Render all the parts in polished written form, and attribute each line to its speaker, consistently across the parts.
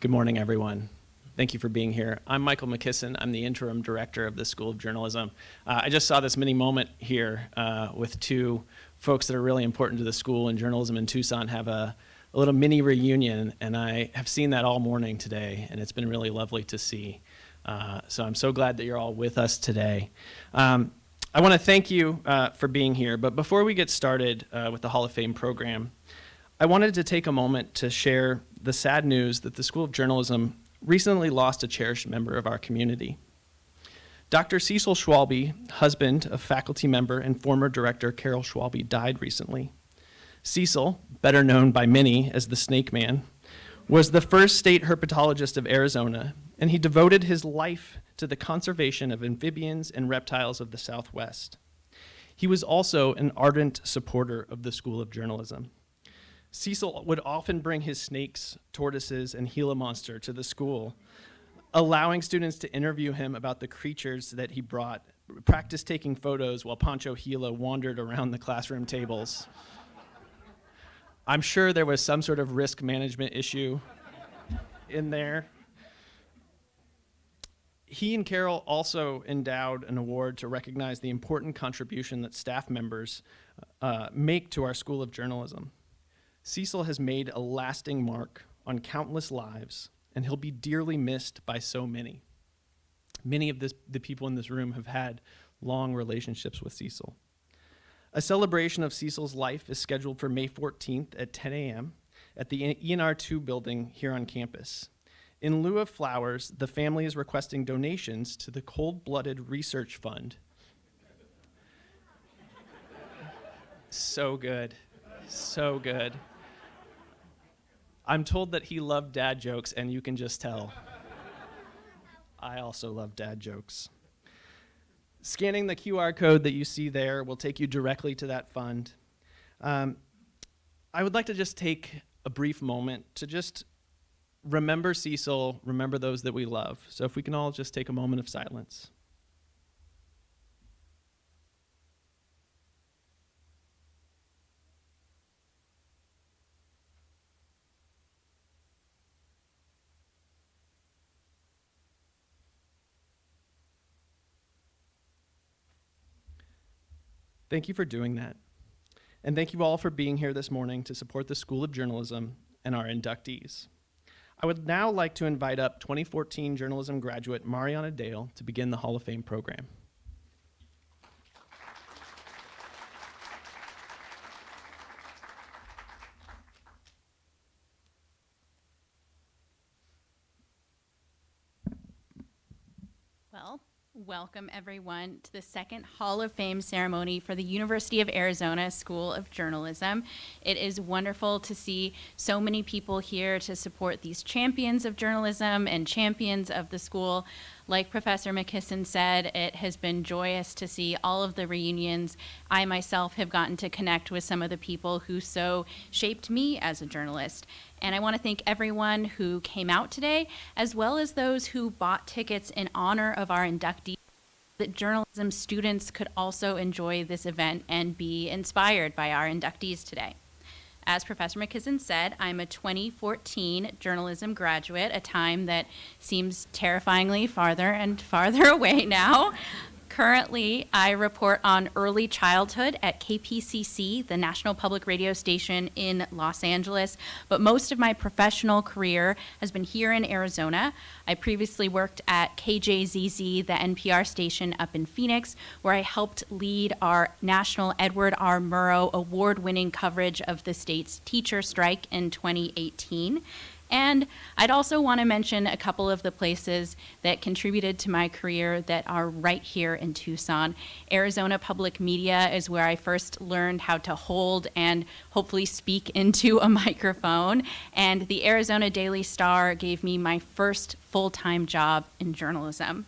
Speaker 1: Good morning, everyone. Thank you for being here. I'm Michael McKisson. I'm the interim director of the School of Journalism. I just saw this mini moment here with two folks that are really important to the school and journalism in Tucson have a little mini reunion, and I have seen that all morning today, and it's been really lovely to see. So I'm so glad that you're all with us today. I want to thank you for being here, but before we get started with the Hall of Fame program, I wanted to take a moment to share the sad news that the School of Journalism recently lost a cherished member of our community. Dr. Cecil Schwalbe, husband of faculty member and former director Carol Schwalbe, died recently. Cecil, better known by many as the Snake Man, was the first state herpetologist of Arizona, and he devoted his life to the conservation of amphibians and reptiles of the Southwest. He was also an ardent supporter of the School of Journalism. Cecil would often bring his snakes, tortoises, and Gila monster to the school, allowing students to interview him about the creatures that he brought, practice taking photos while Pancho Gila wandered around the classroom tables. I'm sure there was some sort of risk management issue in there. He and Carol also endowed an award to recognize the important contribution that staff members make to our School of Journalism. Cecil has made a lasting mark on countless lives, and he'll be dearly missed by so many. Many of the people in this room have had long relationships with Cecil. A celebration of Cecil's life is scheduled for May 14th at 10 a.m. at the ENR 2 building here on campus. In lieu of flowers, the family is requesting donations to the Cold-Blooded Research Fund. So good, so good. I'm told that he loved dad jokes, and you can just tell. I also love dad jokes. Scanning the QR code that you see there will take you directly to that fund. I would like to just take a brief moment to just remember Cecil, remember those that we love. So if we can all just take a moment of silence. Thank you for doing that. And thank you all for being here this morning to support the School of Journalism and our inductees. I would now like to invite up 2014 journalism graduate Mariana Dale to begin the Hall of Fame program.
Speaker 2: Well, welcome everyone to the second Hall of Fame ceremony for the University of Arizona School of Journalism. It is wonderful to see so many people here to support these champions of journalism and champions of the school. Like Professor McKisson said, it has been joyous to see all of the reunions. I myself have gotten to connect with some of the people who so shaped me as a journalist. And I want to thank everyone who came out today, as well as those who bought tickets in honor of our inductees, that journalism students could also enjoy this event and be inspired by our inductees today. As Professor McKisson said, I'm a 2014 journalism graduate, a time that seems terrifyingly farther and farther away now. Currently, I report on early childhood at KPCC, the National Public Radio Station in Los Angeles, but most of my professional career has been here in Arizona. I previously worked at KJZZ, the NPR station up in Phoenix, where I helped lead our National Edward R. Murrow award-winning coverage of the state's teacher strike in 2018. And I'd also want to mention a couple of the places that contributed to my career that are right here in Tucson. Arizona Public Media is where I first learned how to hold and hopefully speak into a microphone. And the Arizona Daily Star gave me my first full-time job in journalism.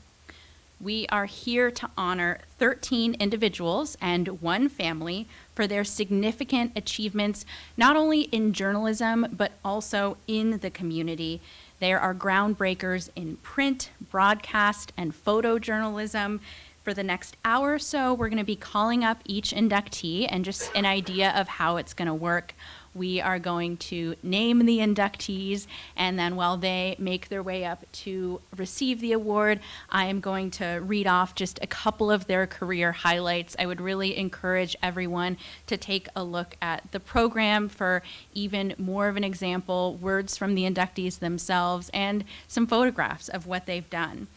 Speaker 2: We are here to honor 13 individuals and one family for their significant achievements, not only in journalism, but also in the community. There are groundbreakers in print, broadcast, and photojournalism. For the next hour or so, we're going to be calling up each inductee and just an idea of how it's going to work. we are going to name the inductees, and then while they make their way up to receive the award, I am going to read off just a couple of their career highlights. I would really encourage everyone to take a look at the program for even more of an example, words from the inductees themselves, and some photographs of what they've done.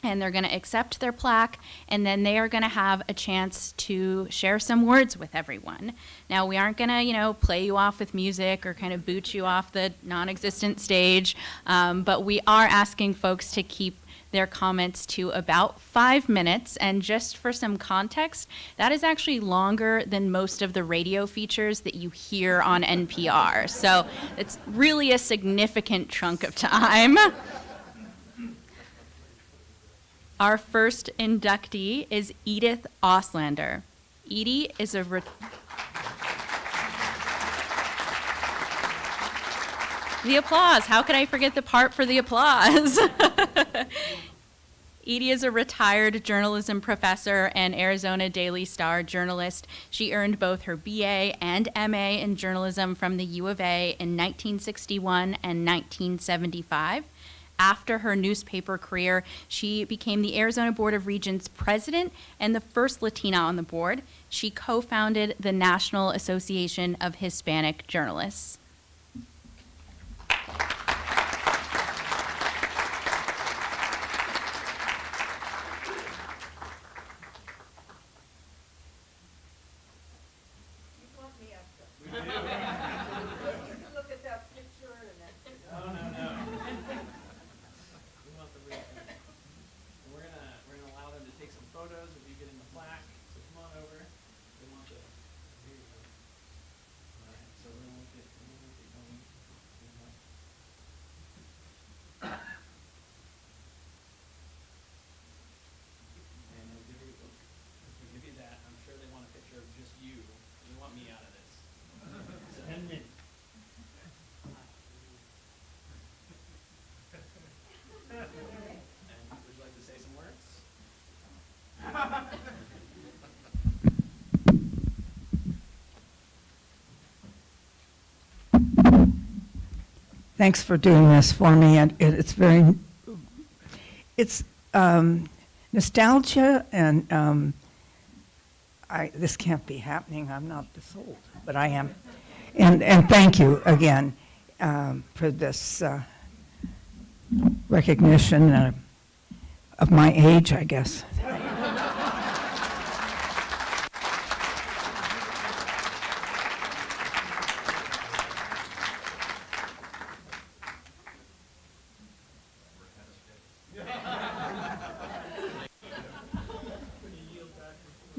Speaker 2: And they're going to accept their plaque, and then they are going to have a chance to share some words with everyone. Now, we aren't going to, play you off with music or kind of boot you off the non-existent stage, but we are asking folks to keep their comments to about 5 minutes. And just for some context, that is actually longer than most of the radio features that you hear on NPR. So it's really a significant chunk of time. Our first inductee is Edith Auslander. Edie is a the applause. How could I forget the part for the applause? Edie is a retired journalism professor and Arizona Daily Star journalist. She earned both her BA and MA in journalism from the U of A in 1961 and 1975. After her newspaper career, she became the Arizona Board of Regents president and the first Latina on the board. She co-founded the National Association of Hispanic Journalists.
Speaker 3: Thanks for doing this for me, and it's nostalgia, and this can't be happening. I'm not this old, but I am, and thank you again for this recognition of my age, I guess.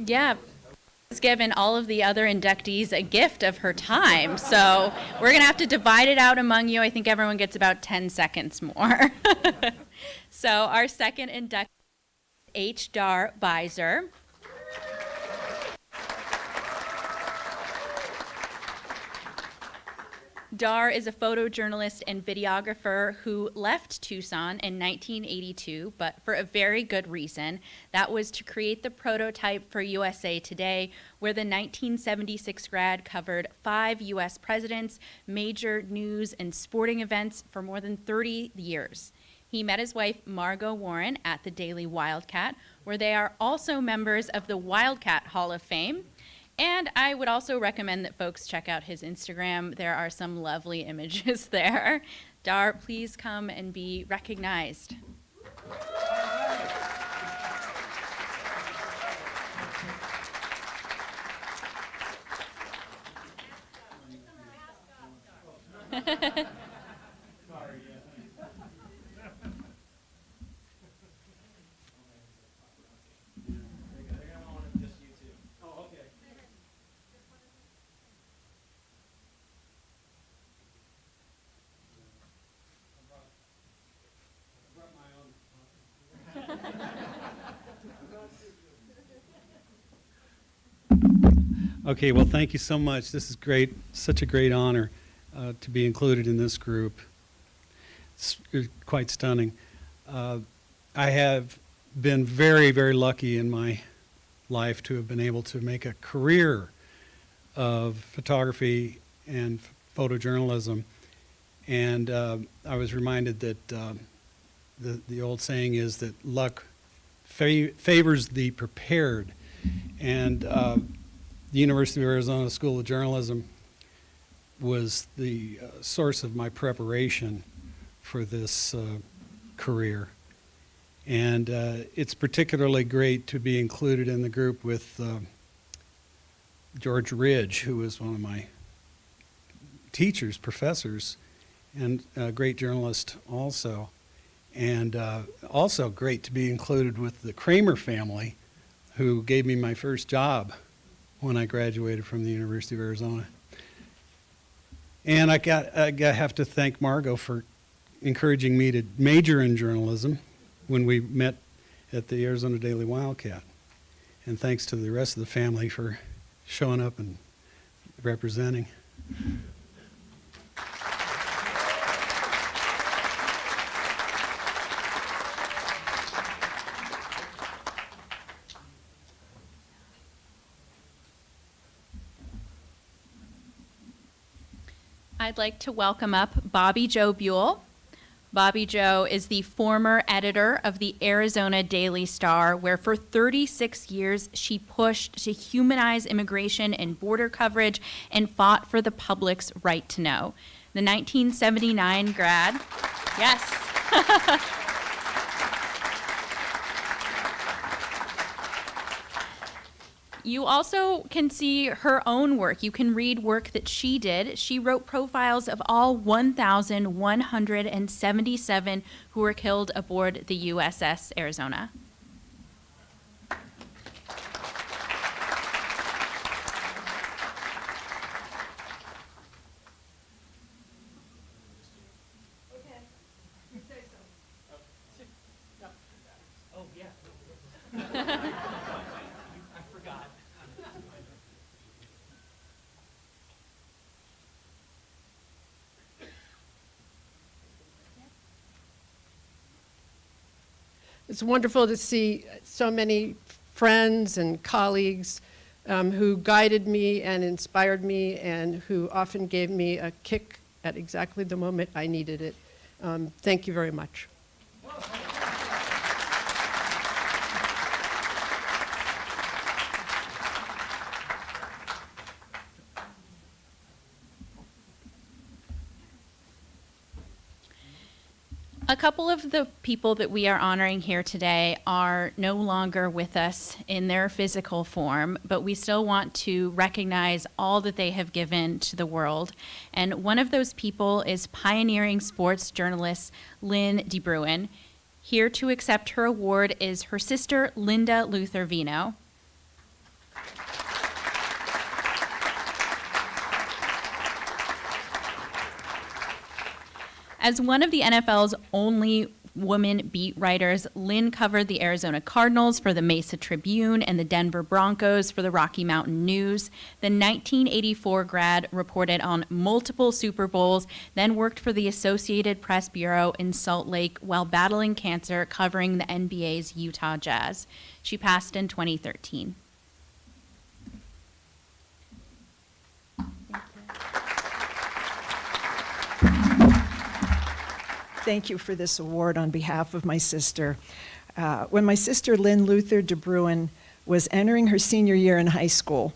Speaker 2: Yeah, has given all of the other inductees a gift of her time. So we're going to have to divide it out among you. I think everyone gets about 10 seconds more. So our second inductee, Dar Visor. Dar is a photojournalist and videographer who left Tucson in 1982, but for a very good reason. That was to create the prototype for USA Today, where the 1976 grad covered 5 U.S. presidents, major news and sporting events for more than 30 years. He met his wife, Margot Warren, at the Daily Wildcat, where they are also members of the Wildcat Hall of Fame. And I would also recommend that folks check out his Instagram. There are some lovely images there. Dar, please come and be recognized.
Speaker 4: Okay, well, thank you so much. This is great, such a great honor to be included in this group. It's quite stunning. I have been very, very lucky in my life to have been able to make a career of photography and photojournalism. And I was reminded that the old saying is that luck favors the prepared. And the University of Arizona School of Journalism was the source of my preparation for this career. And it's particularly great to be included in the group with George Ridge, who was one of my teachers, professors, and a great journalist also. And also great to be included with the Kramer family, who gave me my first job when I graduated from the University of Arizona. And I have to thank Margot for encouraging me to major in journalism when we met at the Arizona Daily Wildcat. And thanks to the rest of the family for showing up and representing.
Speaker 2: I'd like to welcome up Bobby Jo Buel. Bobby Jo is the former editor of the Arizona Daily Star, where for 36 years she pushed to humanize immigration and border coverage and fought for the public's right to know. The 1979 grad, yes. You also can see her own work. You can read work that she did. She wrote profiles of all 1,177 who were killed aboard the USS Arizona.
Speaker 5: It's wonderful to see so many friends and colleagues who guided me and inspired me and who often gave me a kick at exactly the moment I needed it. Thank you very much.
Speaker 2: A couple of the people that we are honoring here today are no longer with us in their physical form, but we still want to recognize all that they have given to the world. And one of those people is pioneering sports journalist Lynn De Bruin. Here to accept her award is her sister, Linda Luther Vino. As one of the NFL's only woman beat writers, Lynn covered the Arizona Cardinals for the Mesa Tribune and the Denver Broncos for the Rocky Mountain News. The 1984 grad reported on multiple Super Bowls, then worked for the Associated Press Bureau in Salt Lake while battling cancer, covering the NBA's Utah Jazz. She passed in 2013.
Speaker 6: Thank you for this award on behalf of my sister. When my sister Lynn Luther De Bruin was entering her senior year in high school,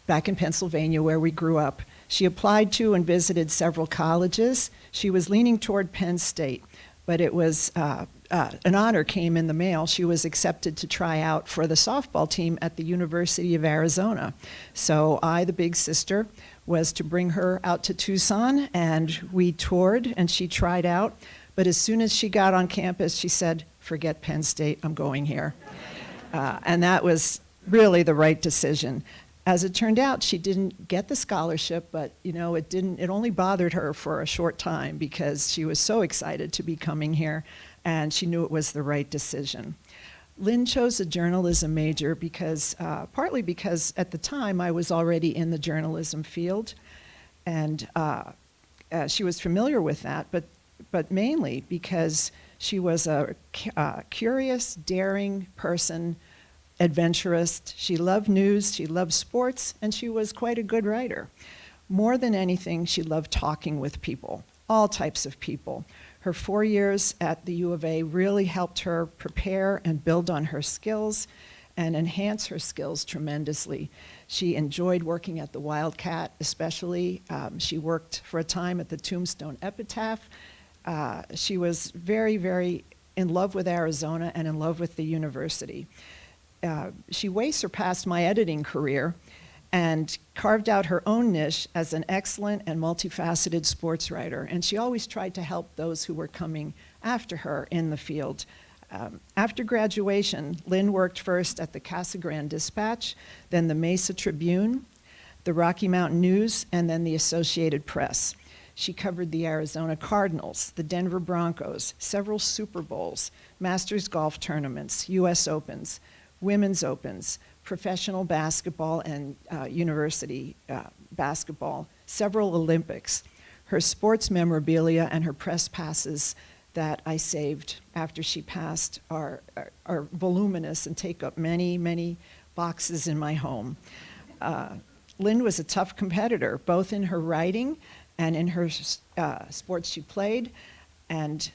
Speaker 6: back in Pennsylvania where we grew up, she applied to and visited several colleges. She was leaning toward Penn State, but it was an honor came in the mail. She was accepted to try out for the softball team at the University of Arizona. So I, the big sister, was to bring her out to Tucson, and we toured, and she tried out. But as soon as she got on campus, she said, "Forget Penn State, I'm going here." And that was really the right decision. As it turned out, she didn't get the scholarship, but it only bothered her for a short time because she was so excited to be coming here, and she knew it was the right decision. Lynn chose a journalism major because, partly because at the time I was already in the journalism field, and she was familiar with that, but mainly because she was a curious, daring person, adventurous. She loved news, she loved sports, and she was quite a good writer. More than anything, she loved talking with people, all types of people. Her 4 years at the U of A really helped her prepare and build on her skills and enhance her skills tremendously. She enjoyed working at the Wildcat, especially. She worked for a time at the Tombstone Epitaph. She was very, very in love with Arizona and in love with the university. She way surpassed my editing career and carved out her own niche as an excellent and multifaceted sports writer. And she always tried to help those who were coming after her in the field. After graduation, Lynn worked first at the Casa Grande Dispatch, then the Mesa Tribune, the Rocky Mountain News, and then the Associated Press. She covered the Arizona Cardinals, the Denver Broncos, several Super Bowls, Masters golf tournaments, U.S. Opens, Women's Opens, professional basketball and university basketball, several Olympics. Her sports memorabilia and her press passes that I saved after she passed are voluminous and take up many, many boxes in my home. Lynn was a tough competitor, both in her writing and in her sports she played, and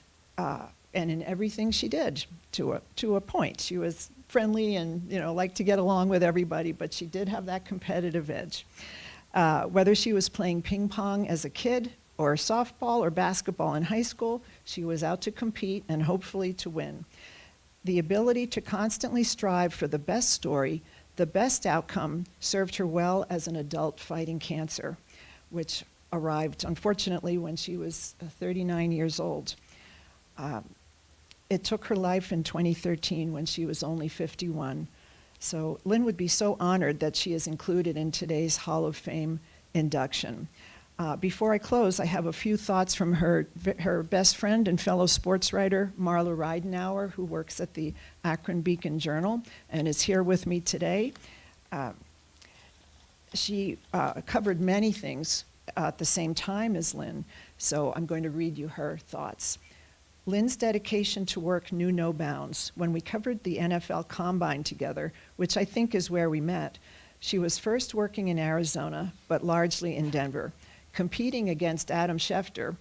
Speaker 6: in everything she did to a point. She was friendly and liked to get along with everybody, but she did have that competitive edge. Whether she was playing ping pong as a kid or softball or basketball in high school, she was out to compete and hopefully to win. The ability to constantly strive for the best story, the best outcome, served her well as an adult fighting cancer, which arrived, unfortunately, when she was 39 years old. It took her life in 2013 when she was only 51. So Lynn would be so honored that she is included in today's Hall of Fame induction. Before I close, I have a few thoughts from her best friend and fellow sports writer, Marla Ridenour, who works at the Akron Beacon Journal and is here with me today. She covered many things at the same time as Lynn, so I'm going to read you her thoughts. Lynn's dedication to work knew no bounds. When we covered the NFL Combine together, which I think is where we met, she was first working in Arizona, but largely in Denver. Competing against Adam Schefter,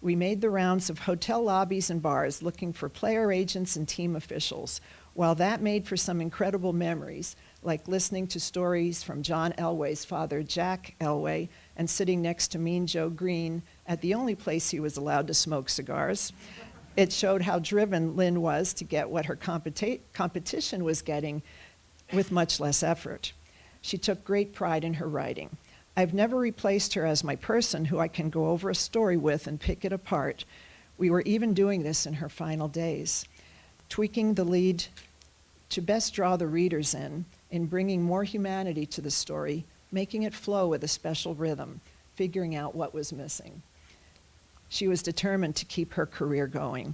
Speaker 6: we made the rounds of hotel lobbies and bars looking for player agents and team officials. While that made for some incredible memories, like listening to stories from John Elway's father, Jack Elway, and sitting next to Mean Joe Green at the only place he was allowed to smoke cigars, it showed how driven Lynn was to get what her competition was getting with much less effort. She took great pride in her writing. I've never replaced her as my person who I can go over a story with and pick it apart. We were even doing this in her final days, tweaking the lead to best draw the readers in bringing more humanity to the story, making it flow with a special rhythm, figuring out what was missing. She was determined to keep her career going.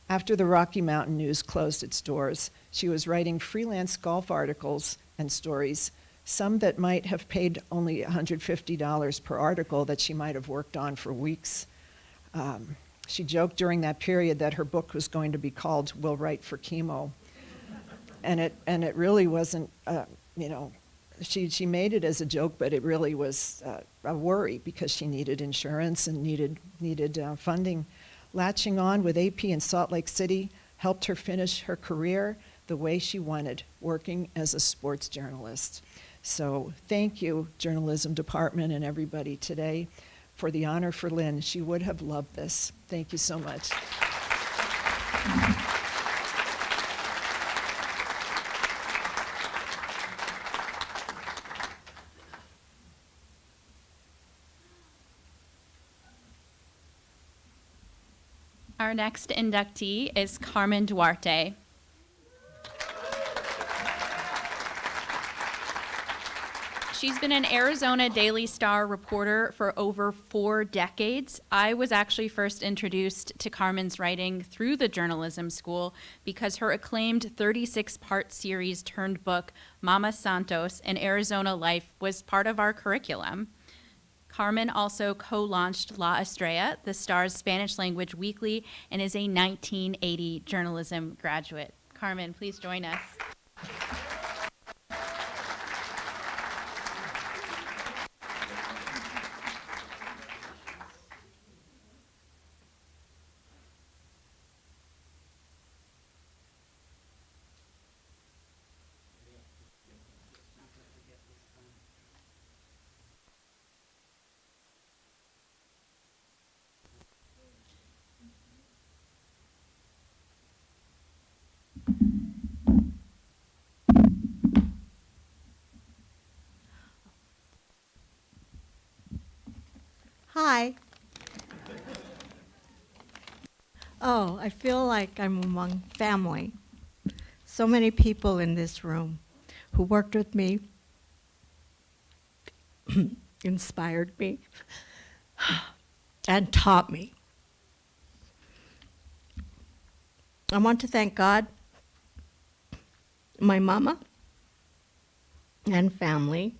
Speaker 6: After the Rocky Mountain News closed its doors, she was writing freelance golf articles and stories, some that might have paid only $150 per article that she might have worked on for weeks. She joked during that period that her book was going to be called We'll Write for Chemo. And it really wasn't, she made it as a joke, but it really was a worry because she needed insurance and needed funding. Latching on with AP in Salt Lake City helped her finish her career the way she wanted, working as a sports journalist. So thank you, journalism department and everybody today, for the honor for Lynn. She would have loved this. Thank you so much.
Speaker 2: Our next inductee is Carmen Duarte. She's been an Arizona Daily Star reporter for over 4 decades. I was actually first introduced to Carmen's writing through the journalism school because her acclaimed 36-part series turned book, Mama Santos, An Arizona Life, was part of our curriculum. Carmen also co-launched La Estrella, the Star's Spanish language weekly, and is a 1980 journalism graduate. Carmen, please join us.
Speaker 7: Hi. Oh, I feel like I'm among family. So many people in this room who worked with me, inspired me, and taught me. I want to thank God, my mama, and family,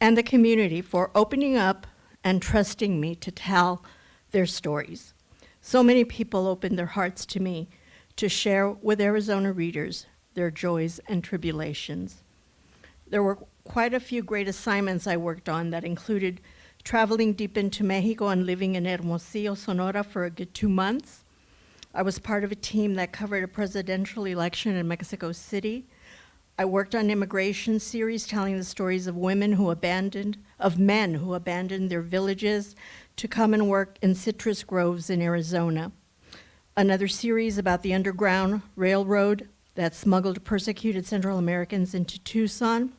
Speaker 7: and the community for opening up and trusting me to tell their stories. So many people opened their hearts to me to share with Arizona readers their joys and tribulations. There were quite a few great assignments I worked on that included traveling deep into Mexico and living in Hermosillo, Sonora for a good 2 months. I was part of a team that covered a presidential election in Mexico City. I worked on immigration series telling the stories of men who abandoned their villages to come and work in citrus groves in Arizona. Another series about the Underground Railroad that smuggled persecuted Central Americans into Tucson.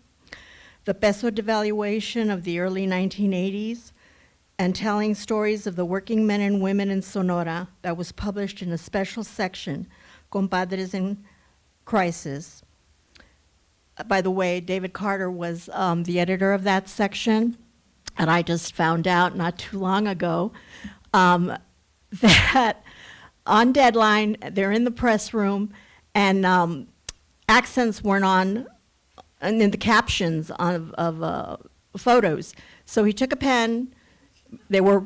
Speaker 7: The peso devaluation of the early 1980s, and telling stories of the working men and women in Sonora that was published in a special section, Compadres in Crisis. By the way, David Carter was the editor of that section, and I just found out not too long ago that on deadline, they're in the press room, and accents weren't on and in the captions of photos. So he took a pen. They were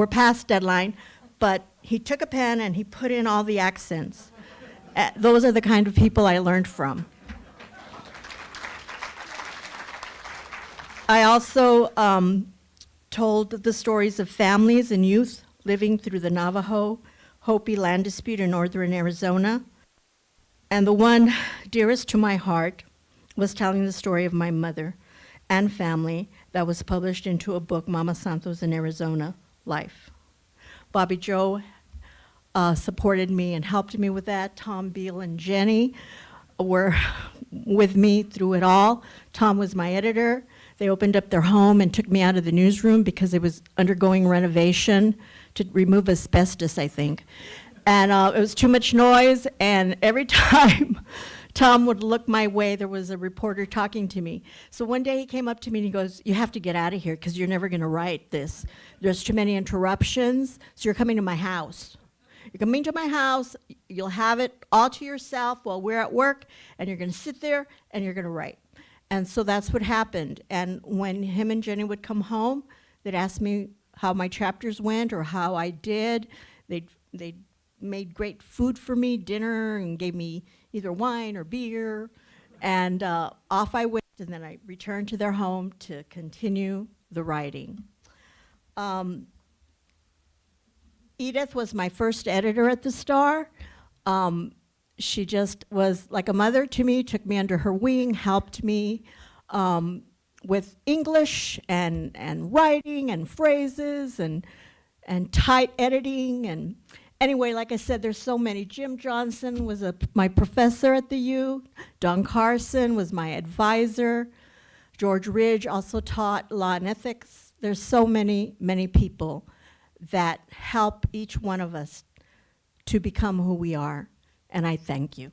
Speaker 7: past deadline, but he took a pen and he put in all the accents. Those are the kind of people I learned from. I also told the stories of families and youth living through the Navajo Hopi land dispute in northern Arizona. And the one dearest to my heart was telling the story of my mother and family that was published into a book, Mama Santos in Arizona, Life. Bobby Joe supported me and helped me with that. Tom Beal and Jenny were with me through it all. Tom was my editor. They opened up their home and took me out of the newsroom because it was undergoing renovation to remove asbestos, I think. And it was too much noise, and every time Tom would look my way, there was a reporter talking to me. So one day he came up to me and he goes, "You have to get out of here because you're never gonna write this. There's too many interruptions, so you're coming to my house. You're coming to my house, you'll have it all to yourself while we're at work, and you're gonna sit there and you're gonna write." And so that's what happened. And when him and Jenny would come home, they'd ask me how my chapters went or how I did. They'd made great food for me, dinner, and gave me either wine or beer. And off I went, and then I returned to their home to continue the writing. Edith was my first editor at the Star. She just was like a mother to me, took me under her wing, helped me with English and writing and phrases and tight editing. And anyway, like I said, there's so many. Jim Johnson was my professor at the U. Don Carson was my advisor. George Ridge also taught law and ethics. There's so many, many people that help each one of us to become who we are. And I thank you.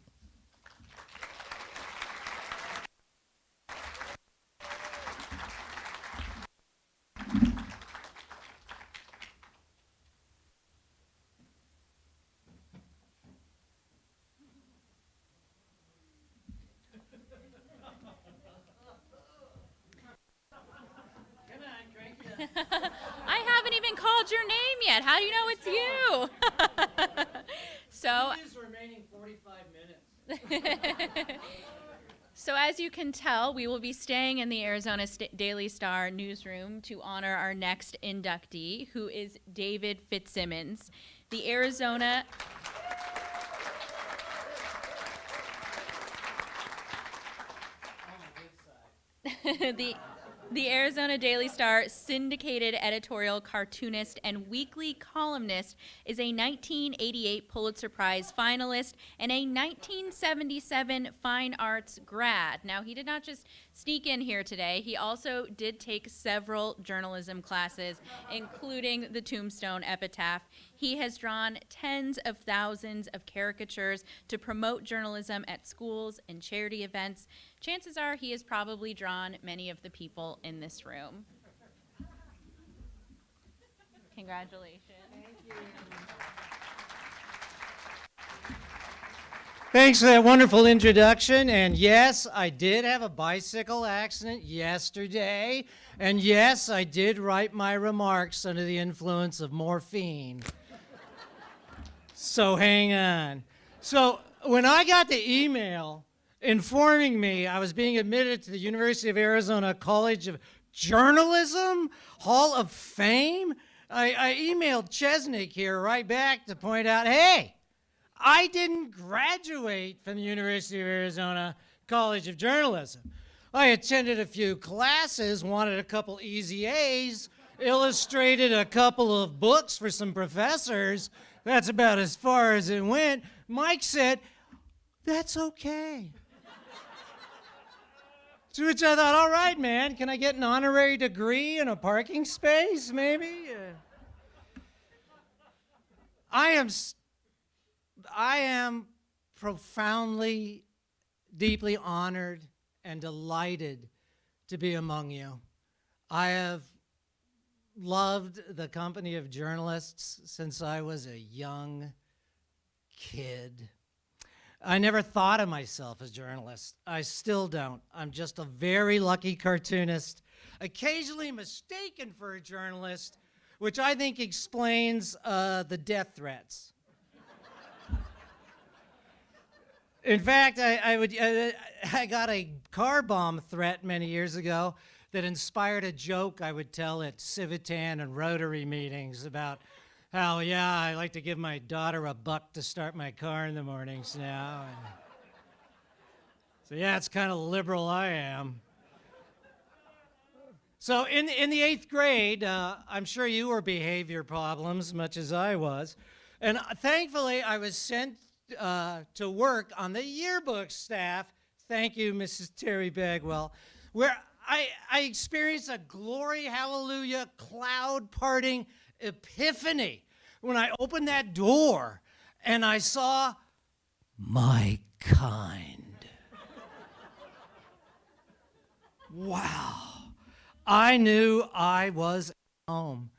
Speaker 2: I haven't even called your name yet. How do you know it's you? So,
Speaker 1: remaining 45 minutes.
Speaker 2: so as you can tell, we will be staying in the Arizona Daily Star newsroom to honor our next inductee, who is David Fitzsimmons. The Arizona... The Arizona Daily Star syndicated editorial cartoonist and weekly columnist is a 1988 Pulitzer Prize finalist and a 1977 Fine Arts grad. Now, he did not just sneak in here today, he also did take several journalism classes, including the Tombstone Epitaph. He has drawn tens of thousands of caricatures to promote journalism at schools and charity events. Chances are he has probably drawn many of the people in this room. Congratulations.
Speaker 8: Thanks for that wonderful introduction. And yes, I did have a bicycle accident yesterday. And yes, I did write my remarks under the influence of morphine. So hang on. So when I got the email informing me I was being admitted to the University of Arizona College of Journalism Hall of Fame, I emailed Chesnick here right back to point out, hey, I didn't graduate from the University of Arizona College of Journalism. I attended a few classes, wanted a couple easy A's, illustrated a couple of books for some professors. That's about as far as it went. Mike said, that's okay. To which I thought, all right, man, can I get an honorary degree and a parking space, maybe? I am profoundly, deeply honored and delighted to be among you. I have loved the company of journalists since I was a young kid. I never thought of myself as a journalist. I still don't. I'm just a very lucky cartoonist, occasionally mistaken for a journalist, which I think explains the death threats. In fact, I got a car bomb threat many years ago that inspired a joke I would tell at Civitan and Rotary meetings about how, yeah, I like to give my daughter $1 to start my car in the mornings now. So yeah, it's kind of liberal I am. So in the 8th grade, I'm sure you were behavior problems, much as I was. And thankfully, I was sent to work on the yearbook staff, thank you, Mrs. Terry Bagwell, where I experienced a glory, hallelujah, cloud parting epiphany when I opened that door and I saw my kind. Wow. I knew I was at home.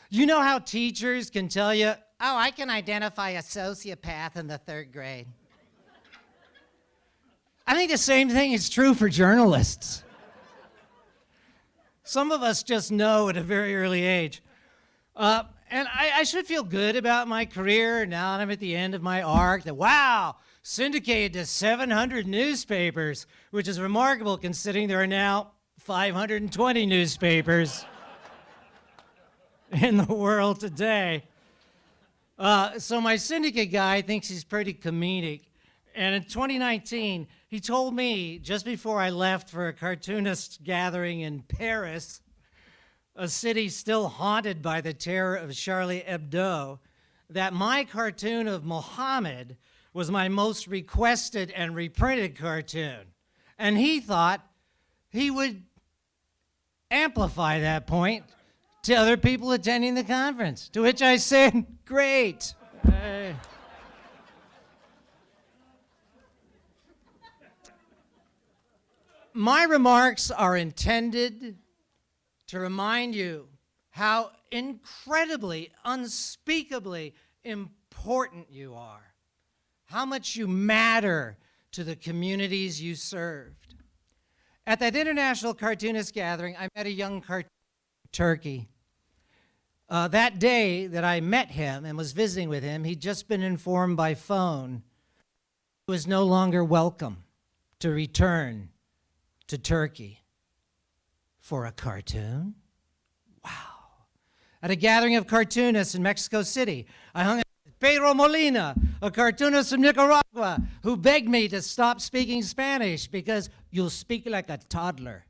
Speaker 8: You know how teachers can tell you, oh, I can identify a sociopath in the 3rd grade. I think the same thing is true for journalists. Some of us just know at a very early age. And I should feel good about my career now that I'm at the end of my arc, that, wow, syndicated to 700 newspapers, which is remarkable considering there are now 520 newspapers in the world today. So my syndicate guy thinks he's pretty comedic. And in 2019, he told me, just before I left for a cartoonist gathering in Paris, a city still haunted by the terror of Charlie Hebdo, that my cartoon of Mohammed was my most requested and reprinted cartoon. And he thought he would amplify that point to other people attending the conference, to which I said, great. My remarks are intended to remind you how incredibly, unspeakably important you are, how much you matter to the communities you served. At that international cartoonist gathering, I met a young cartoonist from Turkey. That day that I met him and was visiting with him, he'd just been informed by phone he was no longer welcome to return to Turkey for a cartoon. Wow. At a gathering of cartoonists in Mexico City, I hung out with Pedro Molina, a cartoonist from Nicaragua, who begged me to stop speaking Spanish because you'll speak like a toddler.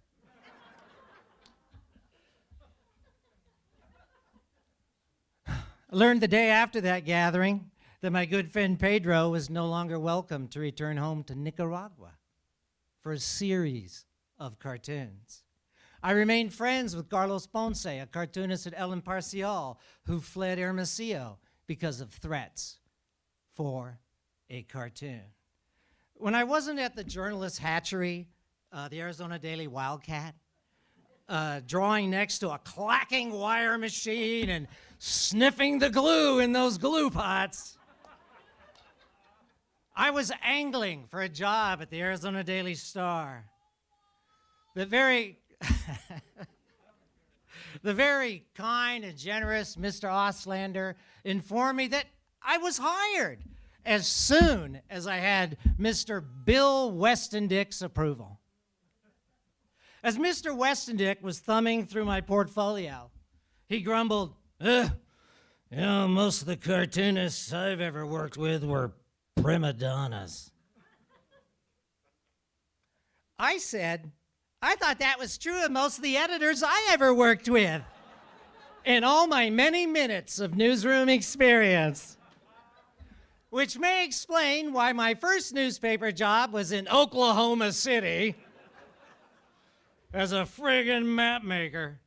Speaker 8: I learned the day after that gathering that my good friend Pedro was no longer welcome to return home to Nicaragua for a series of cartoons. I remained friends with Carlos Ponce, a cartoonist at El Imparcial, who fled Hermosillo because of threats for a cartoon. When I wasn't at the journalist hatchery, the Arizona Daily Wildcat, drawing next to a clacking wire machine and sniffing the glue in those glue pots, I was angling for a job at the Arizona Daily Star. The very kind and generous Mr. Auslander informed me that I was hired as soon as I had Mr. Bill Westendick's approval. As Mr. Westendick was thumbing through my portfolio, he grumbled, most of the cartoonists I've ever worked with were prima donnas. I said, I thought that was true of most of the editors I ever worked with in all my many minutes of newsroom experience. Which may explain why my first newspaper job was in Oklahoma City as a friggin' map maker.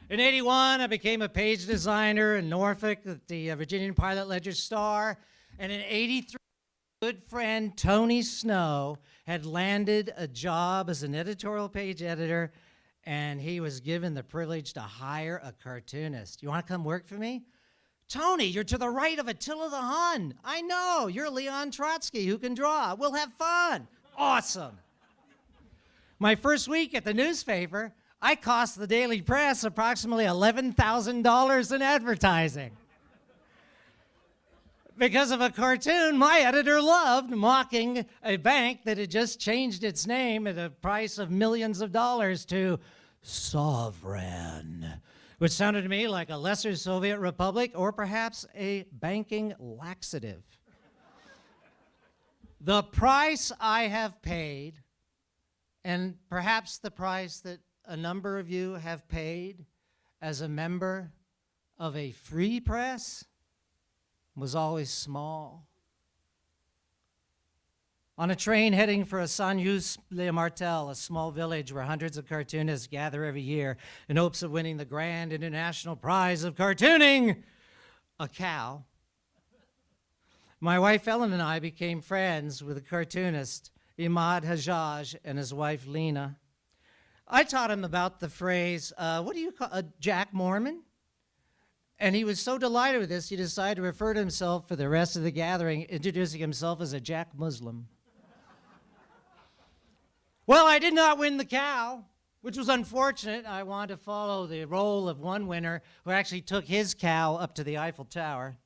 Speaker 8: In '81, I became a page designer in Norfolk at the Virginian Pilot Ledger Star. And in '83, good friend Tony Snow had landed a job as an editorial page editor, and he was given the privilege to hire a cartoonist. You want to come work for me? Tony, you're to the right of Attila the Hun. I know, you're Leon Trotsky who can draw. We'll have fun. Awesome. My first week at the newspaper, I cost the Daily Press approximately $11,000 in advertising. Because of a cartoon my editor loved, mocking a bank that had just changed its name at a price of millions of dollars to Sovereign, which sounded to me like a lesser Soviet republic or perhaps a banking laxative. The price I have paid, and perhaps the price that a number of you have paid as a member of a free press, was always small. On a train heading for Saint-Just-le-Martel, a small village where hundreds of cartoonists gather every year in hopes of winning the grand international prize of cartooning, a cow, my wife Ellen and I became friends with a cartoonist, Imad Hajjaj, and his wife Lena. I taught him about the phrase, what do you call a Jack Mormon? And he was so delighted with this, he decided to refer to himself for the rest of the gathering, introducing himself as a Jack Muslim. Well, I did not win the cow, which was unfortunate. I wanted to follow the role of one winner who actually took his cow up to the Eiffel Tower.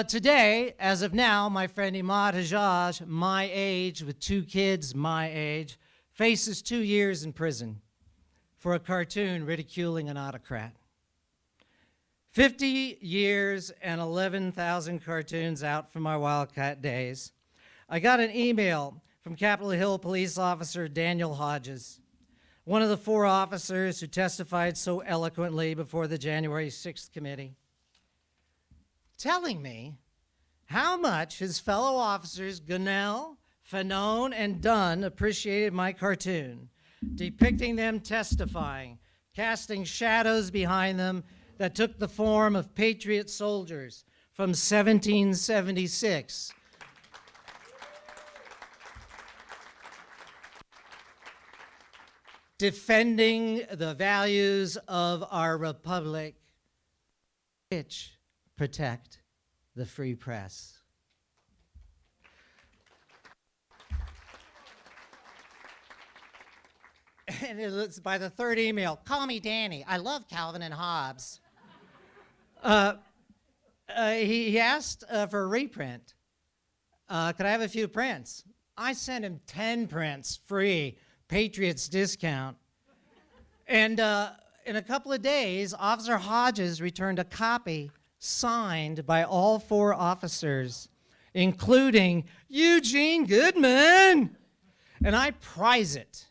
Speaker 8: Today, as of now, my friend Imad Hajjaj, my age, with 2 kids my age, faces 2 years in prison for a cartoon ridiculing an autocrat. 50 years and 11,000 cartoons out from my Wildcat days. I got an email from Capitol Hill police officer Daniel Hodges, one of the 4 officers who testified so eloquently before the January 6th committee, telling me how much his fellow officers Gunnell, Fanone, and Dunn appreciated my cartoon, depicting them testifying, casting shadows behind them that took the form of patriot soldiers from 1776. Defending the values of our republic, which protect the free press. And it was by the 3rd email, call me Danny. I love Calvin and Hobbes. He asked for a reprint. Could I have a few prints? I sent him 10 prints, free, Patriots discount. And in a couple of days, Officer Hodges returned a copy signed by all 4 officers, including Eugene Goodman. And I prize it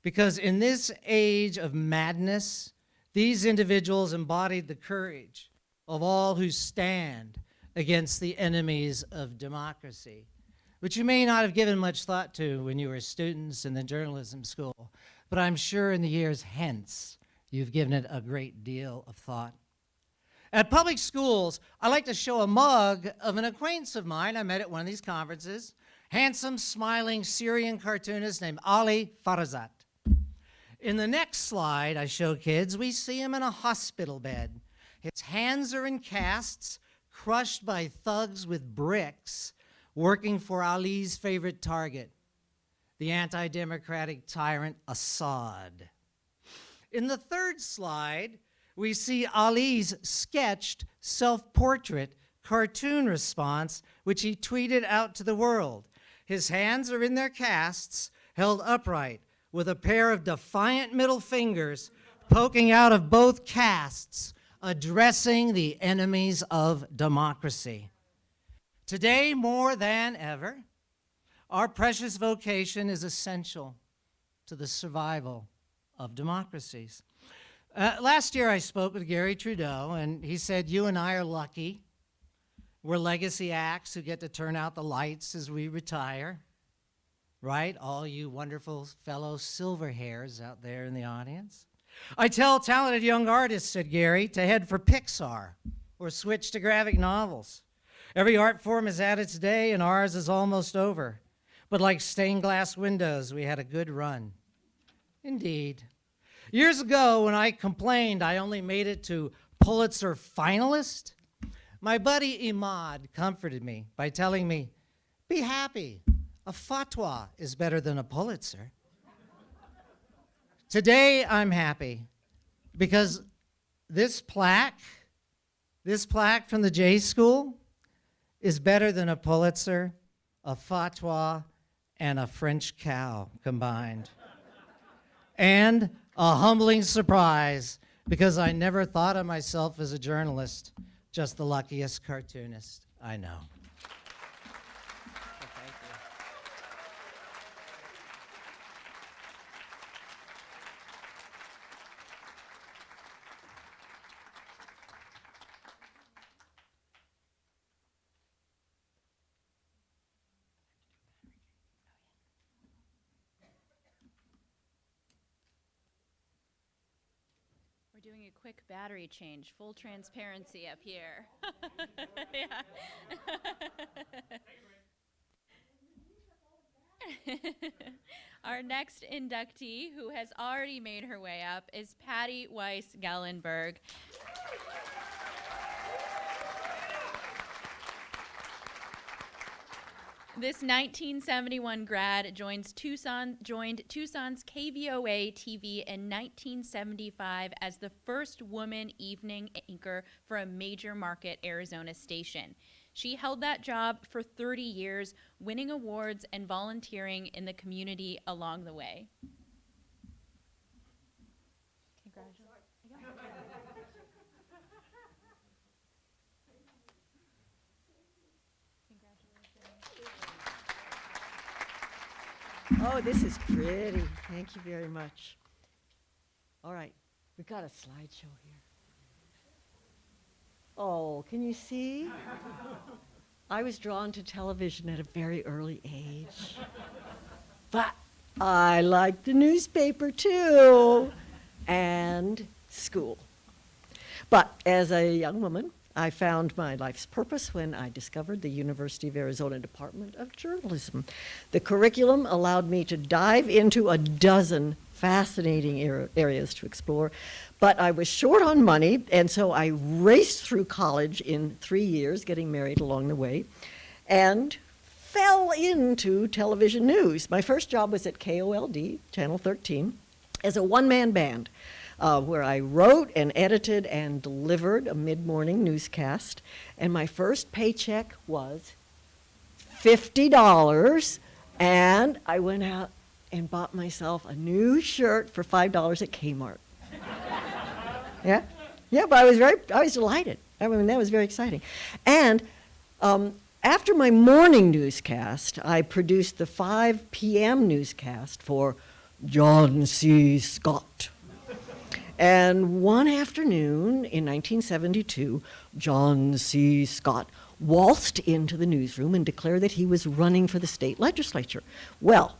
Speaker 8: because in this age of madness, these individuals embodied the courage of all who stand against the enemies of democracy. which you may not have given much thought to when you were students in the journalism school, but I'm sure in the years hence, you've given it a great deal of thought. At public schools, I like to show a mug of an acquaintance of mine I met at one of these conferences, handsome, smiling Syrian cartoonist named Ali Farazat. In the next slide I show kids, we see him in a hospital bed. His hands are in casts, crushed by thugs with bricks, working for Ali's favorite target, the anti-democratic tyrant Assad. In the third slide, we see Ali's sketched self-portrait cartoon response, which he tweeted out to the world. His hands are in their casts, held upright, with a pair of defiant middle fingers poking out of both casts, addressing the enemies of democracy. Today, more than ever, our precious vocation is essential to the survival of democracies. Last year I spoke with Gary Trudeau, and he said, you and I are lucky. We're legacy acts who get to turn out the lights as we retire, right? All you wonderful fellow silver hairs out there in the audience. I tell talented young artists, said Gary, to head for Pixar or switch to graphic novels. Every art form has had its day, and ours is almost over. But like stained glass windows, we had a good run. Indeed. Years ago, when I complained I only made it to Pulitzer finalist, my buddy Imad comforted me by telling me, be happy, a fatwa is better than a Pulitzer. Today, I'm happy because this plaque from the J School is better than a Pulitzer, a fatwa, and a French cow combined. And a humbling surprise, because I never thought of myself as a journalist, just the luckiest cartoonist I know. So thank
Speaker 2: We're doing a quick battery change, full transparency up here. Yeah. Our next inductee, who has already made her way up, is Patty Weiss Gallenberg. This 1971 grad joined Tucson's KVOA TV in 1975 as the first woman evening anchor for a major market Arizona station. She held that job for 30 years, winning awards and volunteering in the community along the way.
Speaker 9: Oh, this is pretty. Thank you very much. All right, we've got a slideshow here. Oh, can you see? I was drawn to television at a very early age. But I liked the newspaper too, and school. But as a young woman, I found my life's purpose when I discovered the University of Arizona Department of Journalism. The curriculum allowed me to dive into a dozen fascinating areas to explore, but I was short on money, and so I raced through college in 3 years, getting married along the way, and fell into television news. My first job was at KOLD, Channel 13, as a one-man band. Where I wrote and edited and delivered a mid-morning newscast, and my first paycheck was $50, and I went out and bought myself a new shirt for $5 at Kmart. Yeah, but I was delighted. I mean, that was very exciting. And after my morning newscast, I produced the 5 p.m. newscast for John C. Scott. And one afternoon in 1972, John C. Scott waltzed into the newsroom and declared that he was running for the state legislature. Well,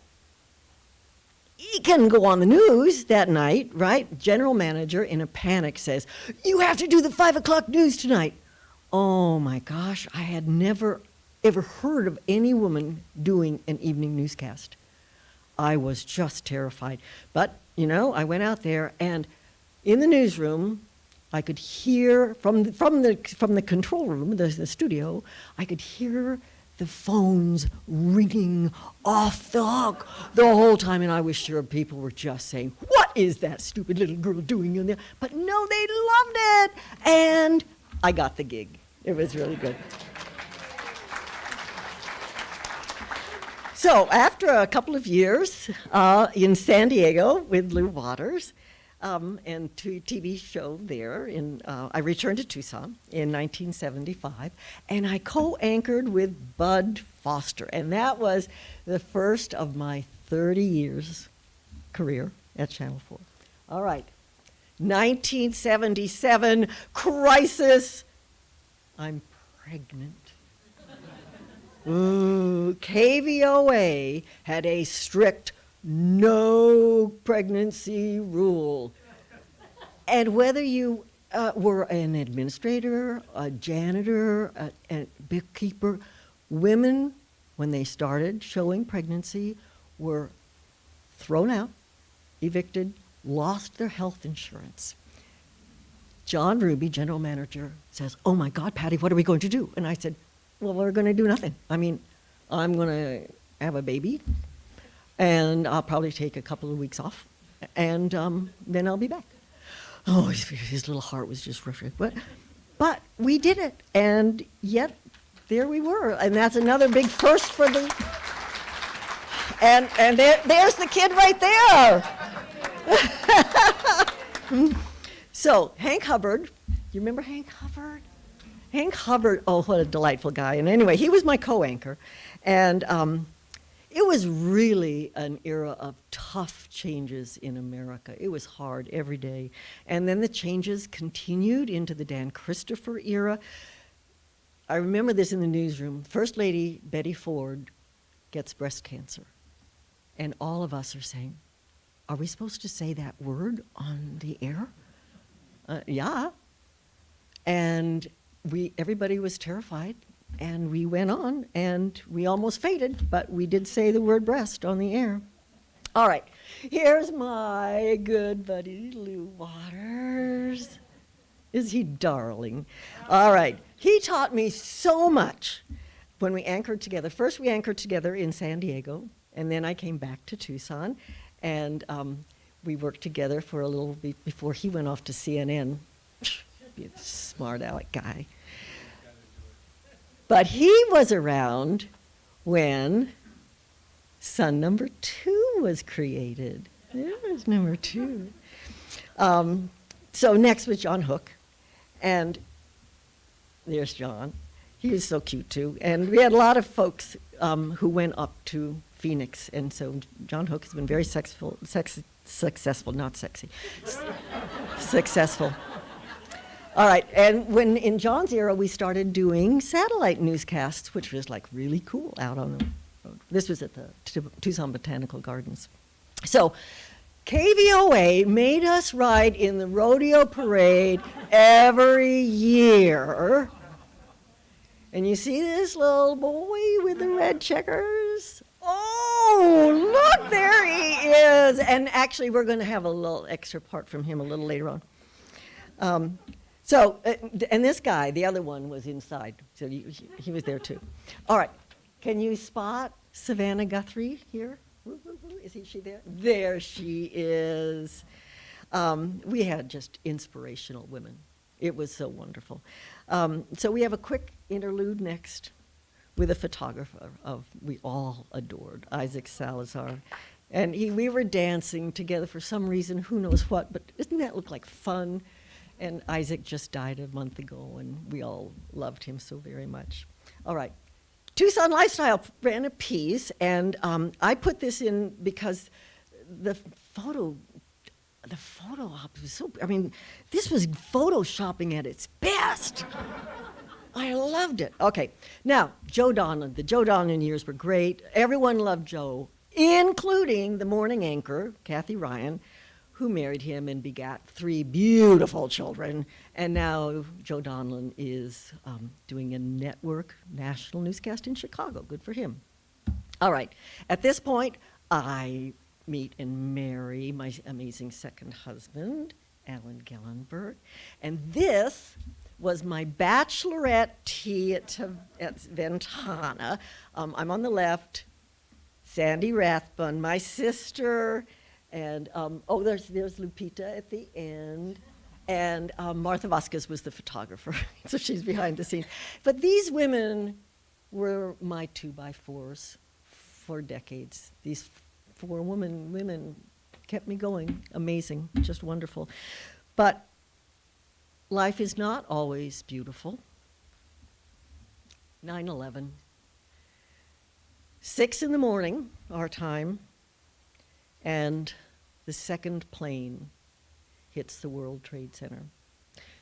Speaker 9: he can go on the news that night, right? General manager in a panic says, "You have to do the 5 o'clock news tonight." Oh my gosh, I had never ever heard of any woman doing an evening newscast. I was just terrified. But, you know, I went out there, and in the newsroom, I could hear from the control room, the studio, I could hear the phones ringing off the hook the whole time, and I was sure people were just saying, "What is that stupid little girl doing in there?" But no, they loved it, and I got the gig. It was really good. So after a couple of years in San Diego with Lou Waters, and TV show there, I returned to Tucson in 1975, and I co-anchored with Bud Foster, and that was the first of my 30 years career at Channel 4. All right, 1977, crisis. I'm pregnant. Ooh, KVOA had a strict no pregnancy rule. And whether you were an administrator, a janitor, a bookkeeper, women, when they started showing pregnancy, were thrown out, evicted, lost their health insurance. John Ruby, general manager, says, "Oh my God, Patty, what are we going to do?" And I said, "Well, we're going to do nothing. I mean, I'm going to have a baby, and I'll probably take a couple of weeks off, and then I'll be back." Oh, his little heart was just rushing. But we did it, and yet there we were, and that's another big first for the. And there's the kid right there. So Hank Hubbard, you remember Hank Hubbard? Hank Hubbard, oh, what a delightful guy. And anyway, he was my co-anchor. And it was really an era of tough changes in America. It was hard every day. And then the changes continued into the Dan Christopher era. I remember this in the newsroom. First Lady Betty Ford gets breast cancer. And all of us are saying, "Are we supposed to say that word on the air?" Yeah. And everybody was terrified, and we went on, and we almost fainted, but we did say the word breast on the air. All right, here's my good buddy Lou Waters. Is he darling? All right, he taught me so much when we anchored together. First, we anchored together in San Diego, and then I came back to Tucson, and we worked together for a little bit before he went off to CNN. Be a smart aleck guy. But he was around when son number 2 was created. There's number 2. So next was John Hook. And there's John. He was so cute too. And we had a lot of folks who went up to Phoenix. And so John Hook has been very successful, not sexy, successful. All right, and when in John's era, we started doing satellite newscasts, which was like really cool out on the road. This was at the Tucson Botanical Gardens. So KVOA made us ride in the rodeo parade every year. And you see this little boy with the red checkers? Oh, look, there he is. And actually, we're going to have a little extra part from him a little later on. And this guy, the other one, was inside, so he was there too. All right, can you spot Savannah Guthrie here? Is she there? There she is. We had just inspirational women. It was so wonderful. So we have a quick interlude next with a photographer we all adored, Isaac Salazar. And we were dancing together for some reason, who knows what, but doesn't that look like fun? And Isaac just died a month ago, and we all loved him so very much. All right. Tucson Lifestyle ran a piece, and I put this in because the photo op was so, I mean, this was photoshopping at its best. I loved it. Okay, now, Joe Donlan. The Joe Donlan years were great. Everyone loved Joe, including the morning anchor, Kathy Ryan, who married him and begat 3 beautiful children. And now Joe Donlan is doing a network national newscast in Chicago. Good for him. All right, at this point, I meet and marry my amazing second husband, Alan Gellenberg. And this was my bachelorette tea at Ventana. I'm on the left, Sandy Rathbun, my sister, and there's Lupita at the end, and Martha Vasquez was the photographer, so she's behind the scenes. But these women were my 2x4s for decades. These 4 women kept me going. Amazing, just wonderful. But life is not always beautiful. 9/11. 6 in the morning, our time, and the second plane hits the World Trade Center.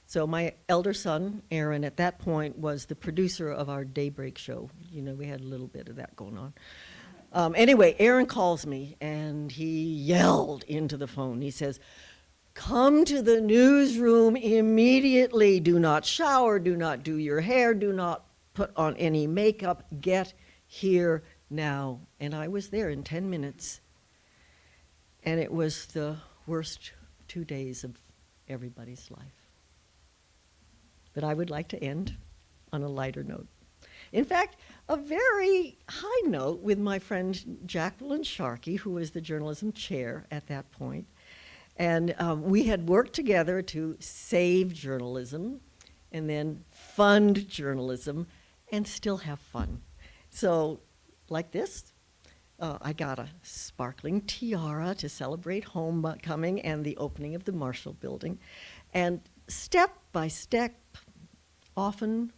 Speaker 9: So my elder son, Aaron, at that point was the producer of our Daybreak show. You know, we had a little bit of that going on. Anyway, Aaron calls me, and he yelled into the phone. He says, "Come to the newsroom immediately. Do not shower, do not do your hair, do not put on any makeup. Get here now." And I was there in 10 minutes. And it was the worst 2 days of everybody's life. But I would like to end on a lighter note. In fact, a very high note with my friend Jacqueline Sharkey, who was the journalism chair at that point. And we had worked together to save journalism and then fund journalism and still have fun. So, like this, I got a sparkling tiara to celebrate homecoming and the opening of the Marshall Building. And step by step, often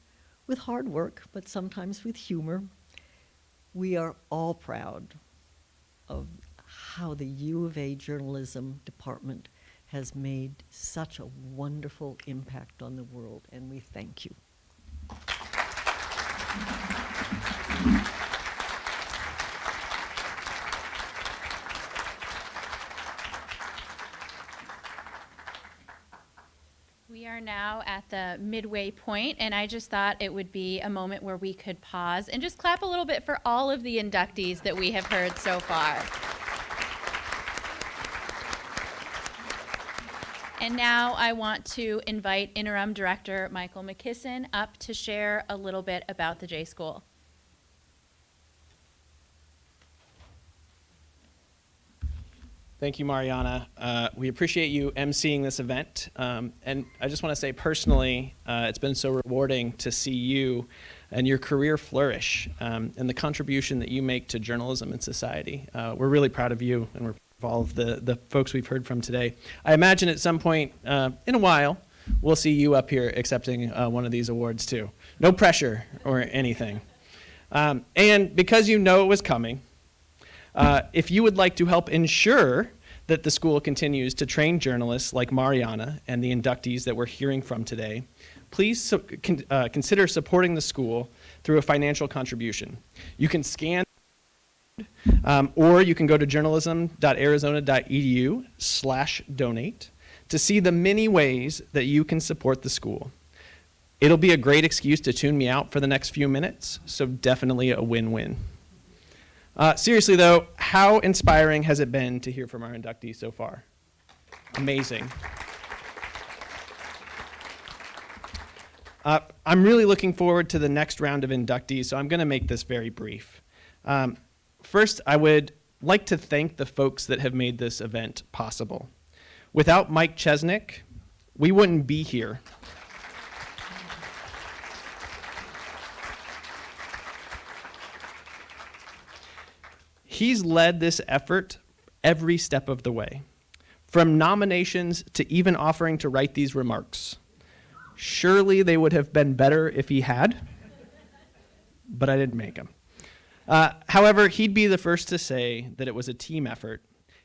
Speaker 9: with hard work, but sometimes with humor, we are all proud of how the U of A journalism department has made such a wonderful impact on the world, and we thank you.
Speaker 2: We are now at the midway point, and I just thought it would be a moment where we could pause and just clap a little bit for all of the inductees that we have heard so far. And now I want to invite Interim Director Michael McKisson up to share a little bit about the J School.
Speaker 1: Thank you, Mariana. We appreciate you emceeing this event. And I just want to say personally, it's been so rewarding to see you and your career flourish and the contribution that you make to journalism and society. We're really proud of you, and we're proud of all of the folks we've heard from today. I imagine at some point in a while, we'll see you up here accepting one of these awards too. No pressure or anything. And because you know it was coming, if you would like to help ensure that the school continues to train journalists like Mariana and the inductees that we're hearing from today, please consider supporting the school through a financial contribution. You can scan or you can go to journalism.arizona.edu/donate to see the many ways that you can support the school. It'll be a great excuse to tune me out for the next few minutes, so definitely a win-win. Seriously though, how inspiring has it been to hear from our inductees so far? Amazing. I'm really looking forward to the next round of inductees, so I'm going to make this very brief. First, I would like to thank the folks that have made this event possible. Without Mike Chesnick, we wouldn't be here. He's led this effort every step of the way, from nominations to even offering to write these remarks. Surely they would have been better if he had, but I didn't make them. However, he'd be the first to say that it was a team effort,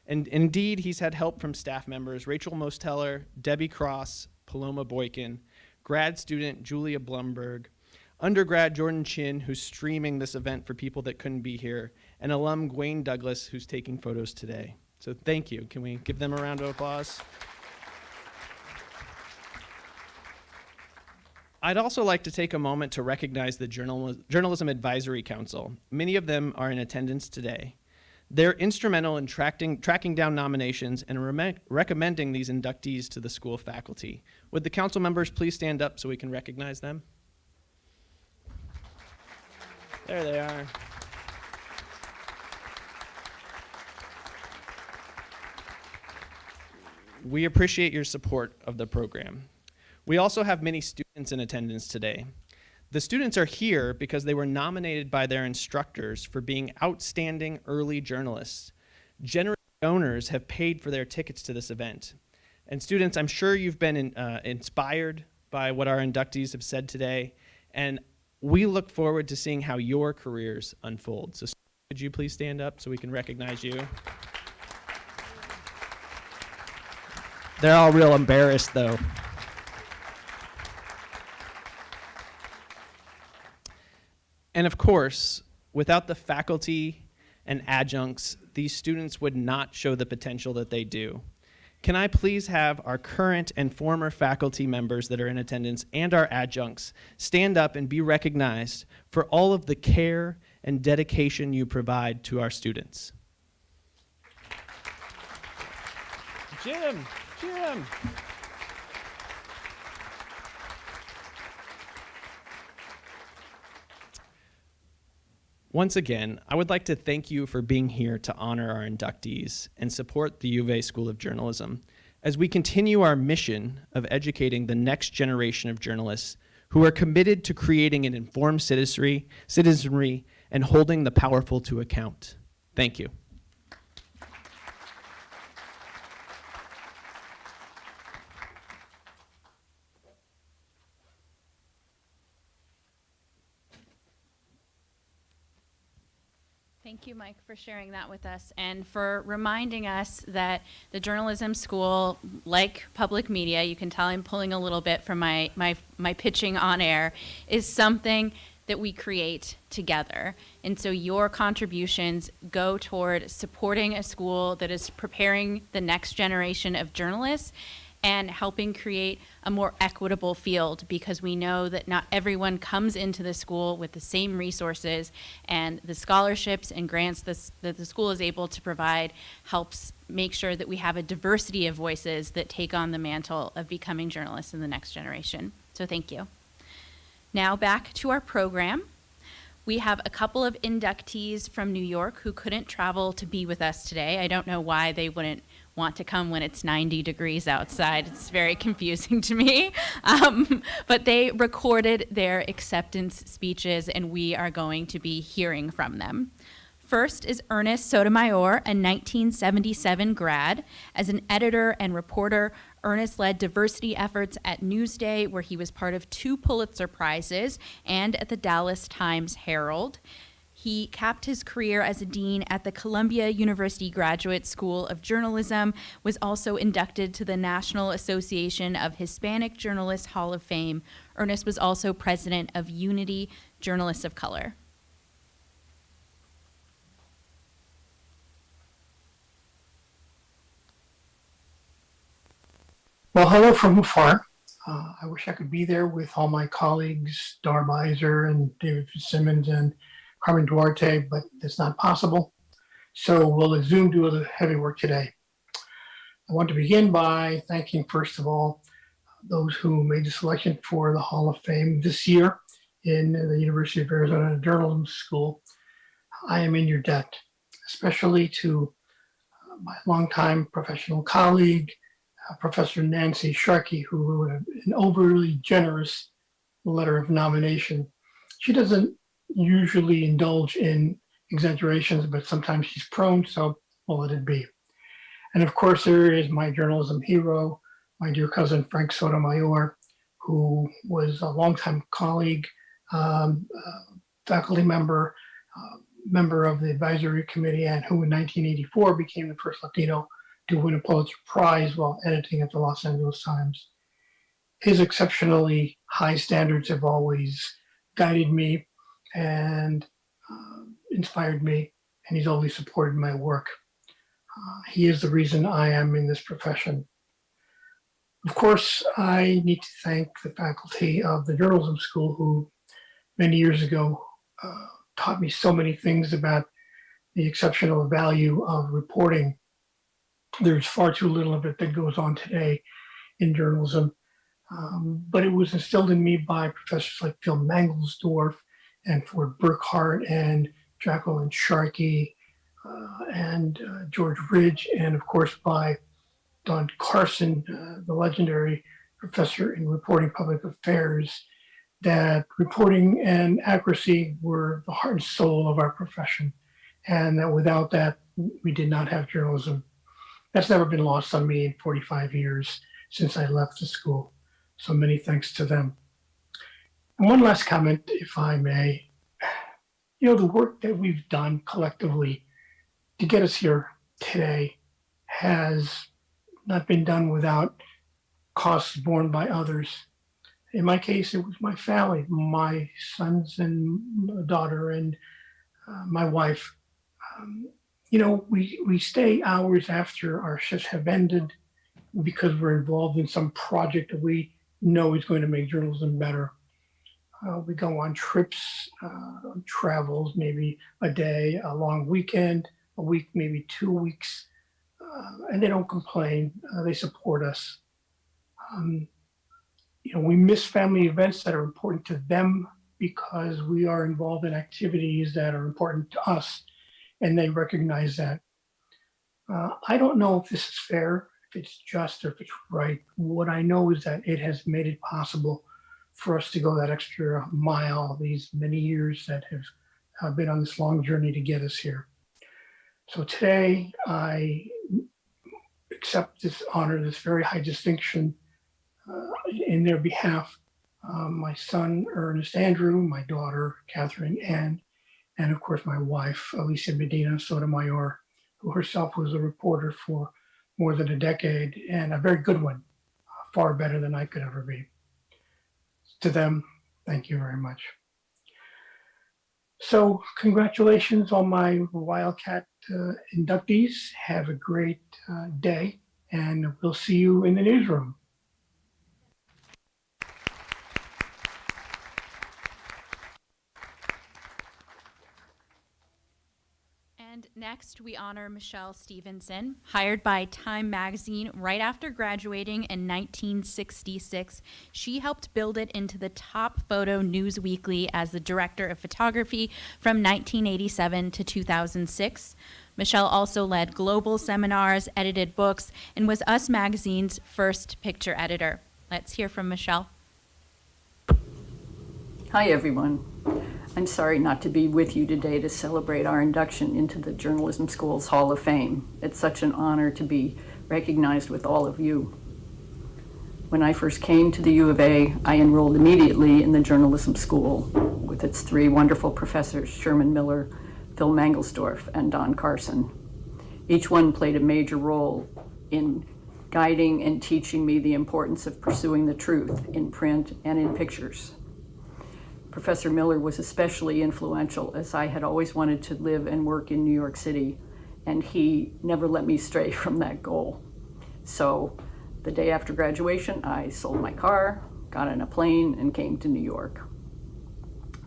Speaker 1: and indeed he's had help from staff members Rachel Mosteller, Debbie Cross, Paloma Boykin, grad student Julia Blumberg, undergrad Jordan Chin, who's streaming this event for people that couldn't be here, and alum Gwayne Douglas, who's taking photos today. So thank you. Can we give them a round of applause? I'd also like to take a moment to recognize the Journalism Advisory Council. Many of them are in attendance today. They're instrumental in tracking down nominations and recommending these inductees to the school faculty. Would the council members please stand up so we can recognize them? There they are. We appreciate your support of the program. We also have many students in attendance today. The students are here because they were nominated by their instructors for being outstanding early journalists. Generous donors have paid for their tickets to this event. And students, I'm sure you've been inspired by what our inductees have said today, and we look forward to seeing how your careers unfold. So could you please stand up so we can recognize you? They're all real embarrassed, though. And of course, without the faculty and adjuncts, these students would not show the potential that they do. Can I please have our current and former faculty members that are in attendance and our adjuncts stand up and be recognized for all of the care and dedication you provide to our students? Jim. Once again, I would like to thank you for being here to honor our inductees and support the U of A School of Journalism as we continue our mission of educating the next generation of journalists who are committed to creating an informed citizenry and holding the powerful to account. Thank you.
Speaker 2: Thank you, Mike, for sharing that with us and for reminding us that the journalism school, like public media, you can tell I'm pulling a little bit from my pitching on air, is something that we create together. And so your contributions go toward supporting a school that is preparing the next generation of journalists and helping create a more equitable field, because we know that not everyone comes into the school with the same resources, and the scholarships and grants that the school is able to provide helps make sure that we have a diversity of voices that take on the mantle of becoming journalists in the next generation. So thank you. Now back to our program. We have a couple of inductees from New York who couldn't travel to be with us today. I don't know why they wouldn't want to come when it's 90 degrees outside. It's very confusing to me. But they recorded their acceptance speeches, and we are going to be hearing from them. First is Ernest Sotomayor, a 1977 grad. As an editor and reporter, Ernest led diversity efforts at Newsday, where he was part of 2 Pulitzer Prizes, and at the Dallas Times-Herald. He capped his career as a dean at the Columbia University Graduate School of Journalism, was also inducted to the National Association of Hispanic Journalists Hall of Fame. Ernest was also president of Unity Journalists of Color.
Speaker 10: Well, hello from afar. I wish I could be there with all my colleagues, Dar Visor and David Fitzsimmons and Carmen Duarte, but it's not possible. So we'll let Zoom do the heavy work today. I want to begin by thanking, first of all, those who made the selection for the Hall of Fame this year in the University of Arizona Journalism School. I am in your debt, especially to my longtime professional colleague, Professor Nancy Sharkey, who wrote an overly generous letter of nomination. She doesn't usually indulge in exaggerations, but sometimes she's prone, so we'll let it be. And of course, there is my journalism hero, my dear cousin Frank Sotomayor, who was a longtime colleague, faculty member, member of the advisory committee, and who in 1984 became the first Latino to win a Pulitzer Prize while editing at the Los Angeles Times. His exceptionally high standards have always guided me and inspired me, and he's always supported my work. He is the reason I am in this profession. Of course, I need to thank the faculty of the journalism school who many years ago taught me so many things about the exceptional value of reporting. There's far too little of it that goes on today in journalism, but it was instilled in me by professors like Phil Mangelsdorf and Ford Burkhart and Jacqueline Sharkey and George Ridge, and of course by Don Carson, the legendary professor in reporting public affairs, that reporting and accuracy were the heart and soul of our profession, and that without that, we did not have journalism. That's never been lost on me in 45 years since I left the school. So many thanks to them. And one last comment, if I may. You know, the work that we've done collectively to get us here today has not been done without costs borne by others. In my case, it was my family, my sons and daughter and my wife. You know, we stay hours after our shifts have ended because we're involved in some project that we know is going to make journalism better. We go on trips, travels, maybe a day, a long weekend, a week, maybe 2 weeks, and they don't complain. They support us. You know, we miss family events that are important to them because we are involved in activities that are important to us, and they recognize that. I don't know if this is fair, if it's just, or if it's right. What I know is that it has made it possible for us to go that extra mile these many years that have been on this long journey to get us here. So today I accept this honor, this very high distinction in their behalf. My son, Ernest Andrew, my daughter, Catherine Ann, and of course my wife, Alicia Medina Sotomayor, who herself was a reporter for more than a decade, and a very good one, far better than I could ever be. To them, thank you very much. So congratulations on my Wildcat inductees. Have a great day, and we'll see you in the newsroom.
Speaker 2: And next, we honor Michelle Stevenson, hired by Time magazine right after graduating in 1966. She helped build it into the top photo news weekly as the director of photography from 1987 to 2006. Michelle also led global seminars, edited books, and was Us Magazine's first picture editor. Let's hear from Michelle.
Speaker 11: Hi, everyone. I'm sorry not to be with you today to celebrate our induction into the Journalism School's Hall of Fame. It's such an honor to be recognized with all of you. When I first came to the U of A, I enrolled immediately in the journalism school with its three wonderful professors, Sherman Miller, Phil Mangelsdorf, and Don Carson. Each one played a major role in guiding and teaching me the importance of pursuing the truth in print and in pictures. Professor Miller was especially influential, as I had always wanted to live and work in New York City, and he never let me stray from that goal. So the day after graduation, I sold my car, got on a plane, and came to New York.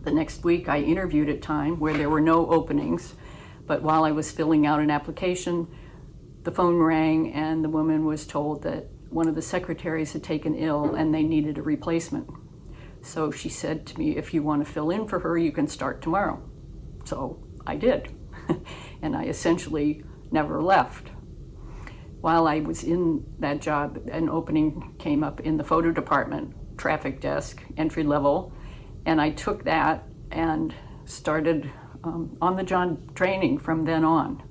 Speaker 11: The next week, I interviewed at Time, where there were no openings, but while I was filling out an application, the phone rang and the woman was told that one of the secretaries had taken ill and they needed a replacement. So she said to me, if you want to fill in for her, you can start tomorrow. So I did, and I essentially never left. While I was in that job, an opening came up in the photo department, traffic desk, entry level, and I took that and started on-the-job training from then on.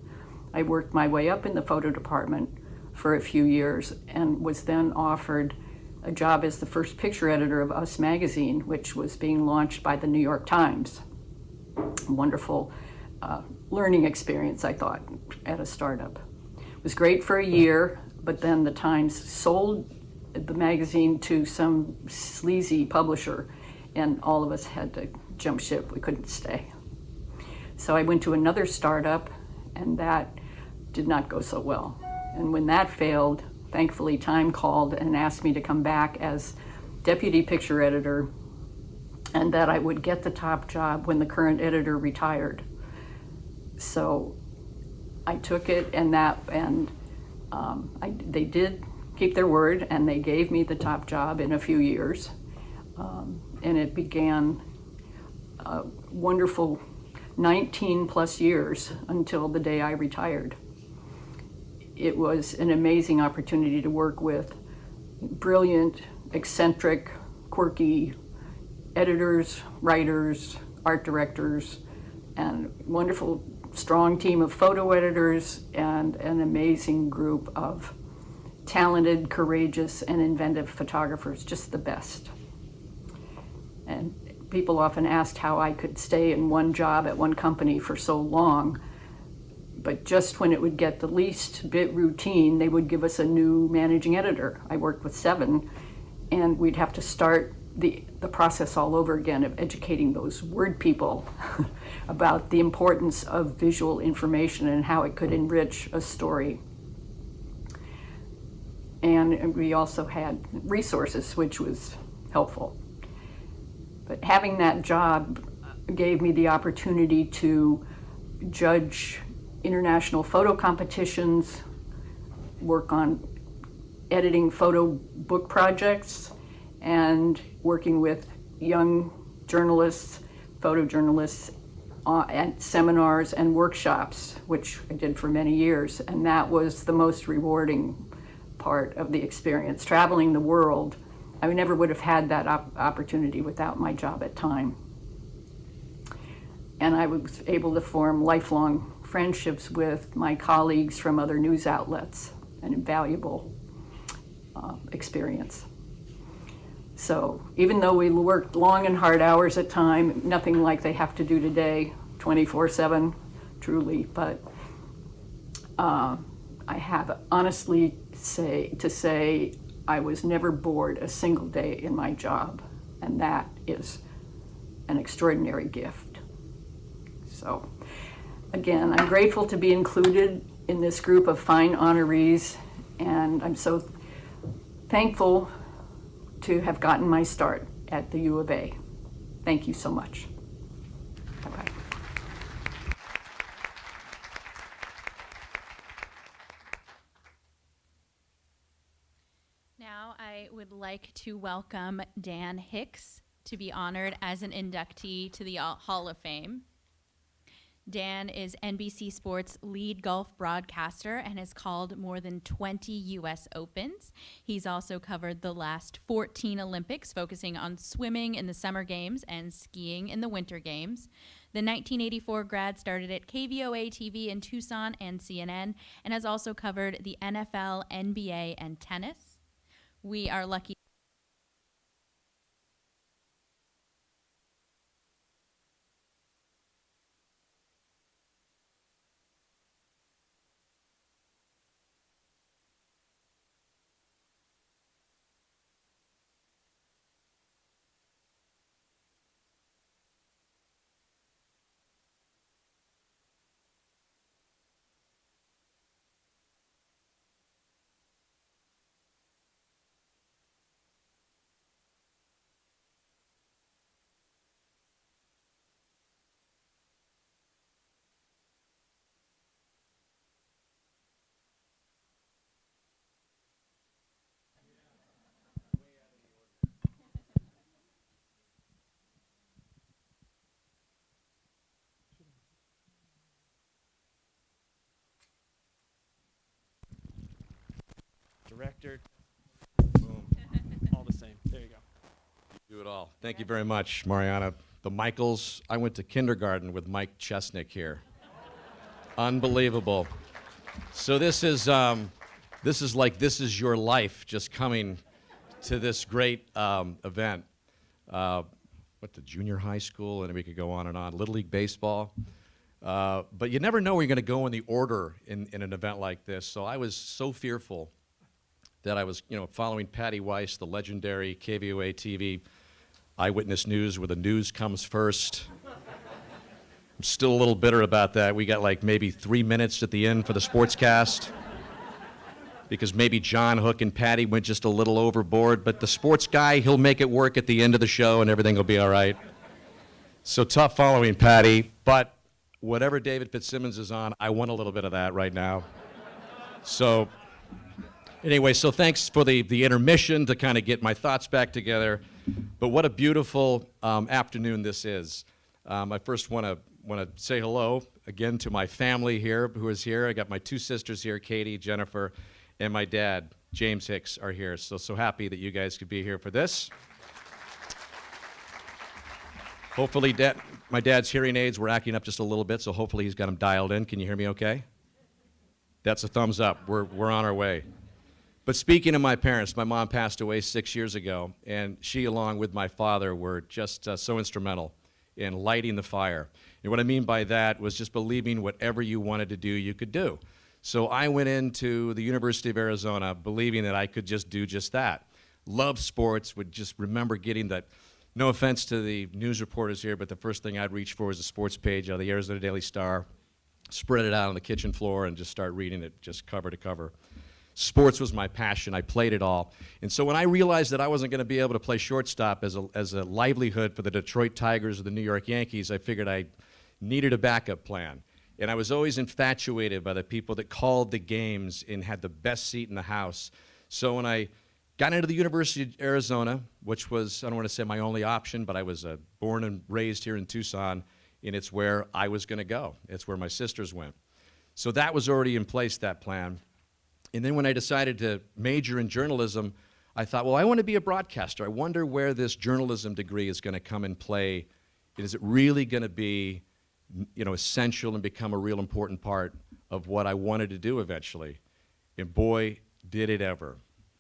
Speaker 11: I worked my way up in the photo department for a few years and was then offered a job as the first picture editor of Us Magazine, which was being launched by the New York Times. A wonderful learning experience, I thought, at a startup. It was great for a year, but then the Times sold the magazine to some sleazy publisher, and all of us had to jump ship. We couldn't stay. So I went to another startup, and that did not go so well. And when that failed, thankfully Time called and asked me to come back as deputy picture editor, and that I would get the top job when the current editor retired. So I took it, and they did keep their word, and they gave me the top job in a few years. And it began a wonderful 19 plus years until the day I retired. It was an amazing opportunity to work with brilliant, eccentric, quirky editors, writers, art directors, and wonderful, strong team of photo editors, and an amazing group of talented, courageous, and inventive photographers, just the best. And people often asked how I could stay in one job at one company for so long, but just when it would get the least bit routine, they would give us a new managing editor. I worked with 7, and we'd have to start the process all over again of educating those word people about the importance of visual information and how it could enrich a story. And we also had resources, which was helpful. But having that job gave me the opportunity to judge international photo competitions, work on editing photo book projects, and working with young journalists, photojournalists, at seminars and workshops, which I did for many years. And that was the most rewarding part of the experience, traveling the world. I never would have had that opportunity without my job at Time. And I was able to form lifelong friendships with my colleagues from other news outlets, an invaluable experience. So even though we worked long and hard hours at Time, nothing like they have to do today, 24/7, truly, but I have honestly to say I was never bored a single day in my job, and that is an extraordinary gift. So again, I'm grateful to be included in this group of fine honorees, and I'm so thankful to have gotten my start at the U of A. Thank you so much. Bye-bye.
Speaker 2: Now I would like to welcome Dan Hicks to be honored as an inductee to the Hall of Fame. Dan is NBC Sports' lead golf broadcaster and has called more than 20 U.S. Opens. He's also covered the last 14 Olympics, focusing on swimming in the Summer Games and skiing in the Winter Games. The 1984 grad started at KVOA TV in Tucson and CNN, and has also covered the NFL, NBA, and tennis. We are lucky.
Speaker 1: Director, boom, all the same. There you go.
Speaker 12: Do it all. Thank you very much, Mariana. The Michaels, I went to kindergarten with Mike Chesnick here. Unbelievable. So this is like This Is Your Life just coming to this great event. The junior high school, and we could go on and on. Little League Baseball. But you never know where you're going to go in the order in an event like this. So I was so fearful that I was, following Patty Weiss, the legendary KVOA TV eyewitness news where the news comes first. I'm still a little bitter about that. We got like maybe 3 minutes at the end for the sportscast because maybe John, Hook, and Patty went just a little overboard, but the sports guy, he'll make it work at the end of the show and everything will be all right. So tough following, Patty, but whatever David Fitzsimmons is on, I want a little bit of that right now. So anyway, so thanks for the intermission to kind of get my thoughts back together. But what a beautiful afternoon this is. I first want to say hello again to my family here who is here. I got my 2 sisters here, Katie, Jennifer, and my dad, James Hicks, are here. So happy that you guys could be here for this. Hopefully, my dad's hearing aids were acting up just a little bit, so hopefully he's got them dialed in. Can you hear me okay? That's a thumbs up. We're on our way. But speaking of my parents, my mom passed away 6 years ago, and she, along with my father, were just so instrumental in lighting the fire. And what I mean by that was just believing whatever you wanted to do, you could do. So I went into the University of Arizona believing that I could just do just that. Loved sports, would just remember getting that. No offense to the news reporters here, but the first thing I'd reach for was a sports page out of the Arizona Daily Star, spread it out on the kitchen floor, and just start reading it just cover to cover. Sports was my passion. I played it all. And so when I realized that I wasn't going to be able to play shortstop as a livelihood for the Detroit Tigers or the New York Yankees, I figured I needed a backup plan. And I was always infatuated by the people that called the games and had the best seat in the house. So when I got into the University of Arizona, which was, I don't want to say my only option, but I was born and raised here in Tucson, and it's where I was going to go. It's where my sisters went. So that was already in place, that plan. And then when I decided to major in journalism, I thought, well, I want to be a broadcaster. I wonder where this journalism degree is going to come and play. Is it really going to be, essential and become a real important part of what I wanted to do eventually? And boy, did it ever.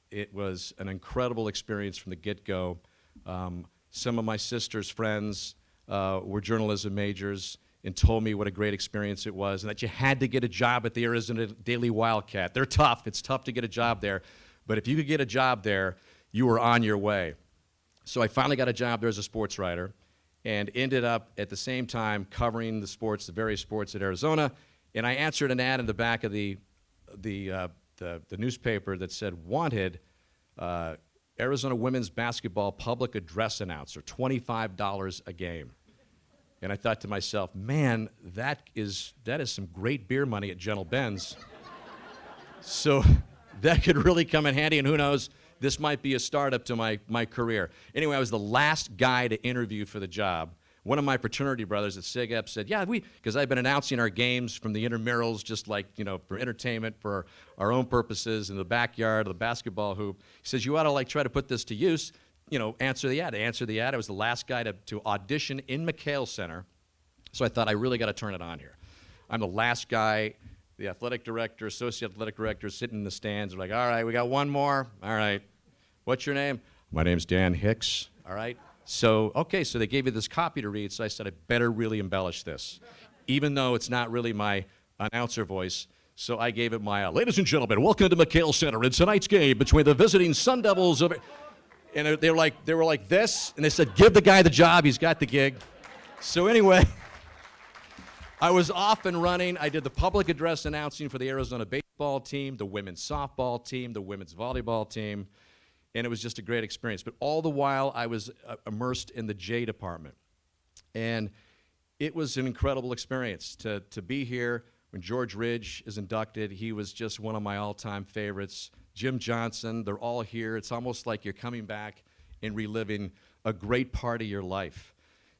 Speaker 12: It was an incredible experience from the get-go. Some of my sister's friends were journalism majors and told me what a great experience it was and that you had to get a job at the Arizona Daily Wildcat. They're tough. It's tough to get a job there. But if you could get a job there, you were on your way. So I finally got a job there as a sports writer and ended up at the same time covering the sports, the various sports at Arizona. And I answered an ad in the back of the newspaper that said, wanted Arizona women's basketball public address announcer, $25 a game. And I thought to myself, man, that is some great beer money at Gentle Ben's. So that could really come in handy, and who knows, this might be a startup to my career. Anyway, I was the last guy to interview for the job. One of my fraternity brothers at SIGEP said, yeah, because I've been announcing our games from the intramurals just like, for entertainment, for our own purposes in the backyard of the basketball hoop. He says, you ought to try to put this to use, answer the ad. I answered the ad. I was the last guy to audition in McHale Center. So I thought, I really got to turn it on here. I'm the last guy. The athletic director, associate athletic director, sitting in the stands. They're like, all right, we got one more. All right. What's your name? My name's Dan Hicks. All right. So, okay, so they gave me this copy to read, so I said, I better really embellish this, even though it's not really my announcer voice. So I gave it my, ladies and gentlemen, welcome to McHale Center in tonight's game between the visiting Sun Devils of, and they were like this, and they said, give the guy the job, he's got the gig. So anyway, I was off and running. I did the public address announcing for the Arizona baseball team, the women's softball team, the women's volleyball team, and it was just a great experience. But all the while, I was immersed in the J department. And it was an incredible experience to be here. When George Ridge is inducted, he was just one of my all-time favorites. Jim Johnson, they're all here. It's almost like you're coming back and reliving a great part of your life.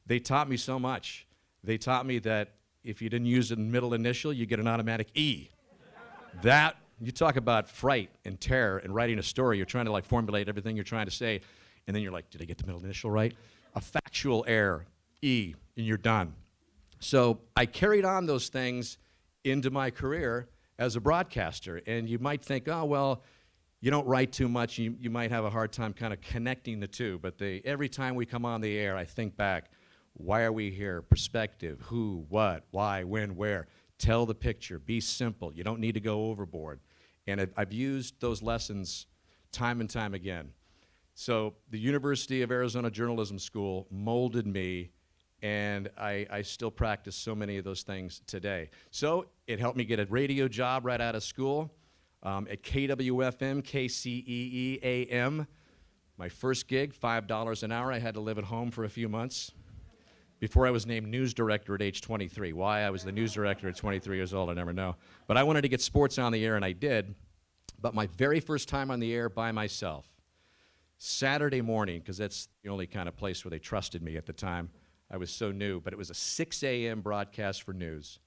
Speaker 12: They taught me so much. They taught me that if you didn't use a middle initial, you get an automatic E. That, you talk about fright and terror and writing a story. You're trying to formulate everything you're trying to say, and then you're like, did I get the middle initial right? A factual error, E, and you're done. So I carried on those things into my career as a broadcaster, and you might think, oh, well, you don't write too much. You might have a hard time kind of connecting the two, but every time we come on the air, I think back, why are we here? Perspective, who, what, why, when, where. Tell the picture, be simple. You don't need to go overboard. And I've used those lessons time and time again. So the University of Arizona Journalism School molded me, and I still practice so many of those things today. So it helped me get a radio job right out of school at KWFM, KCEE AM. My first gig, $5 an hour. I had to live at home for a few months before I was named news director at age 23. Why I was the news director at 23 years old, I never know. But I wanted to get sports on the air, and I did. But my very first time on the air by myself, Saturday morning, because that's the only kind of place where they trusted me at the time. I was so new, but it was a 6 a.m. broadcast for news.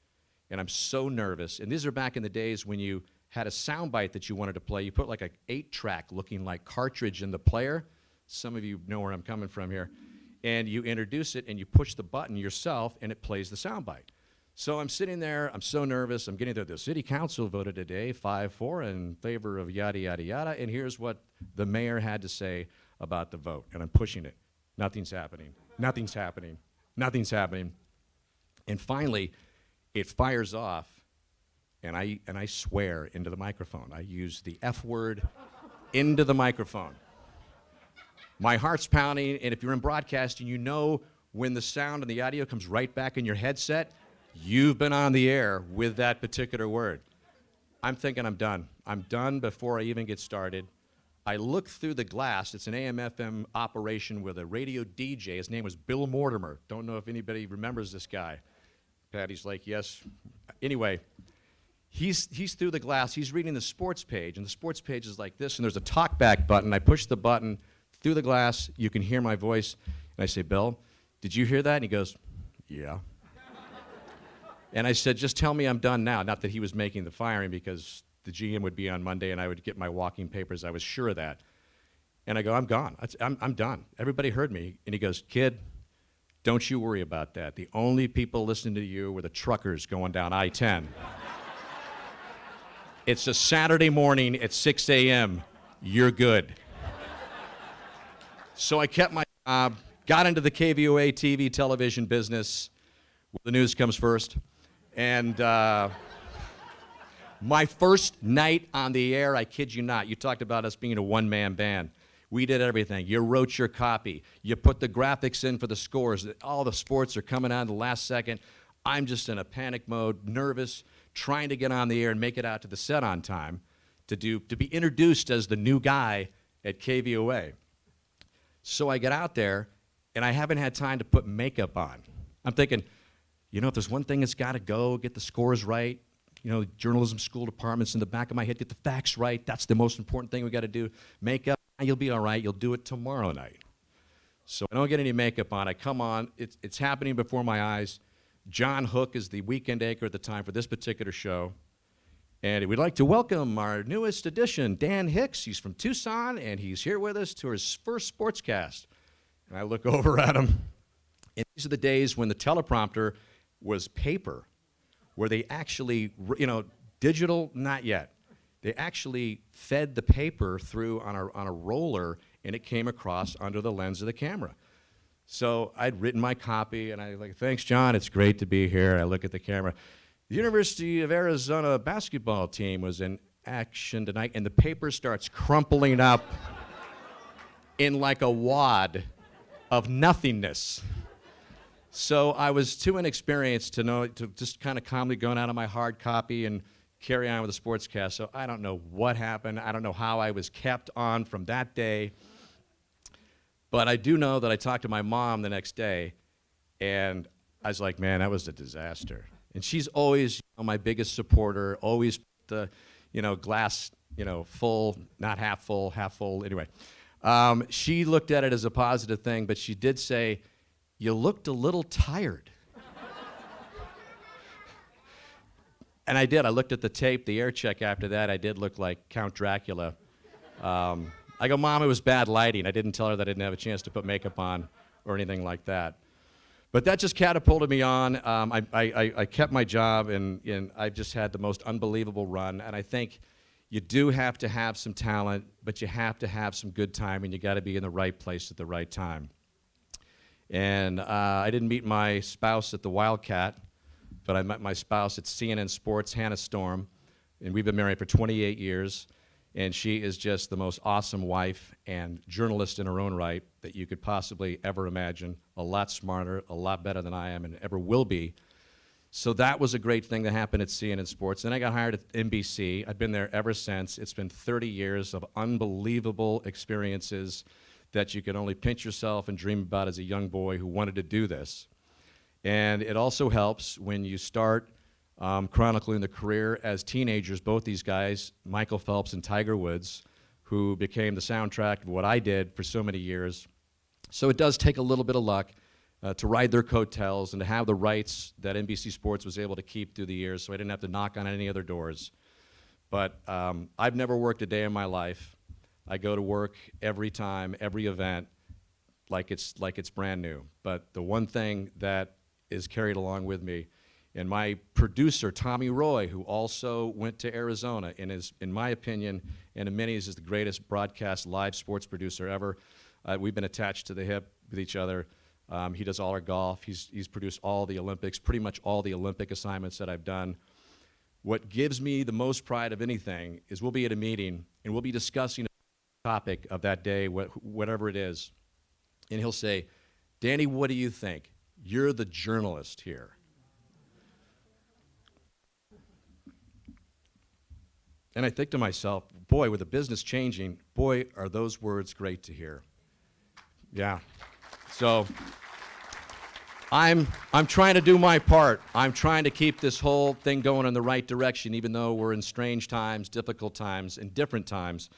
Speaker 12: And I'm so nervous. And these are back in the days when you had a soundbite that you wanted to play. You put like an 8-track looking like cartridge in the player. Some of you know where I'm coming from here. And you introduce it, and you push the button yourself, and it plays the soundbite. So I'm sitting there, I'm so nervous, I'm getting there. The city council voted today 5-4 in favor of yada, yada, yada, and here's what the mayor had to say about the vote, and I'm pushing it. Nothing's happening, nothing's happening, nothing's happening. And finally, it fires off, and I swear into the microphone. I use the F word into the microphone. My heart's pounding, and if you're in broadcasting, you know when the sound and the audio comes right back in your headset, you've been on the air with that particular word. I'm thinking I'm done. I'm done before I even get started. I look through the glass. It's an AM/FM operation with a radio DJ. His name was Bill Mortimer. Don't know if anybody remembers this guy. Patty's like, yes. Anyway, he's through the glass. He's reading the sports page, and the sports page is like this, and there's a talkback button. I push the button through the glass. You can hear my voice, and I say, Bill, did you hear that? And he goes, yeah. And I said, just tell me I'm done now. Not that he was making the firing, because the GM would be on Monday and I would get my walking papers. I was sure of that. And I go, I'm gone. I'm done. Everybody heard me. And he goes, kid, don't you worry about that. The only people listening to you were the truckers going down I-10. It's a Saturday morning at 6 a.m. You're good. So I kept my job, got into the KVOA TV television business. The news comes first. And my first night on the air, I kid you not, you talked about us being a one-man band. We did everything. You wrote your copy. You put the graphics in for the scores. All the sports are coming on the last second. I'm just in a panic mode, nervous, trying to get on the air and make it out to the set on time to be introduced as the new guy at KVOA. So I get out there, and I haven't had time to put makeup on. I'm thinking, you know, if there's one thing that's got to go, get the scores right, you know, journalism school departments in the back of my head, get the facts right. That's the most important thing we got to do. Makeup, you'll be all right. You'll do it tomorrow night. So I don't get any makeup on. I come on. It's happening before my eyes. John Hook is the weekend anchor at the time for this particular show. And we'd like to welcome our newest addition, Dan Hicks. He's from Tucson, and he's here with us to his first sportscast. And I look over at him. And these are the days when the teleprompter was paper, where they actually, you know, digital, not yet. They actually fed the paper through on a roller, and it came across under the lens of the camera. So I'd written my copy, and I was like, thanks, John, it's great to be here. I look at the camera. The University of Arizona basketball team was in action tonight, and the paper starts crumpling up in like a wad of nothingness. So I was too inexperienced to just kind of calmly going out of my hard copy and carry on with the sportscast. So I don't know what happened. I don't know how I was kept on from that day. But I do know that I talked to my mom the next day, and I was like, man, that was a disaster. And she's always, you know, my biggest supporter, always the, you know, glass, you know, full, not half full, anyway. She looked at it as a positive thing, but she did say, you looked a little tired. And I did. I looked at the tape, the air check after that. I did look like Count Dracula. I go, Mom, it was bad lighting. I didn't tell her that I didn't have a chance to put makeup on or anything like that. But that just catapulted me on. I kept my job, and I just had the most unbelievable run. And I think you do have to have some talent, but you have to have some good time, and you got to be in the right place at the right time. And I didn't meet my spouse at the Wildcat, but I met my spouse at CNN Sports, Hannah Storm, and we've been married for 28 years. And she is just the most awesome wife and journalist in her own right that you could possibly ever imagine. A lot smarter, a lot better than I am and ever will be. So that was a great thing that happened at CNN Sports. Then I got hired at NBC. I've been there ever since. It's been 30 years of unbelievable experiences that you can only pinch yourself and dream about as a young boy who wanted to do this. And it also helps when you start chronicling the career as teenagers, both these guys, Michael Phelps and Tiger Woods, who became the soundtrack of what I did for so many years. So it does take a little bit of luck to ride their coattails and to have the rights that NBC Sports was able to keep through the years, so I didn't have to knock on any other doors. But I've never worked a day in my life. I go to work every time, every event, like it's brand new. But the one thing that is carried along with me, and my producer, Tommy Roy, who also went to Arizona and is, in my opinion, and in many, is the greatest broadcast live sports producer ever. We've been attached to the hip with each other. He does all our golf. He's produced all the Olympics, pretty much all the Olympic assignments that I've done. What gives me the most pride of anything is we'll be at a meeting and we'll be discussing a topic of that day, whatever it is, and he'll say, "Danny, what do you think? You're the journalist here." And I think to myself, boy, with the business changing, boy, are those words great to hear. Yeah. So I'm trying to do my part. I'm trying to keep this whole thing going in the right direction, even though we're in strange times, difficult times, and different times.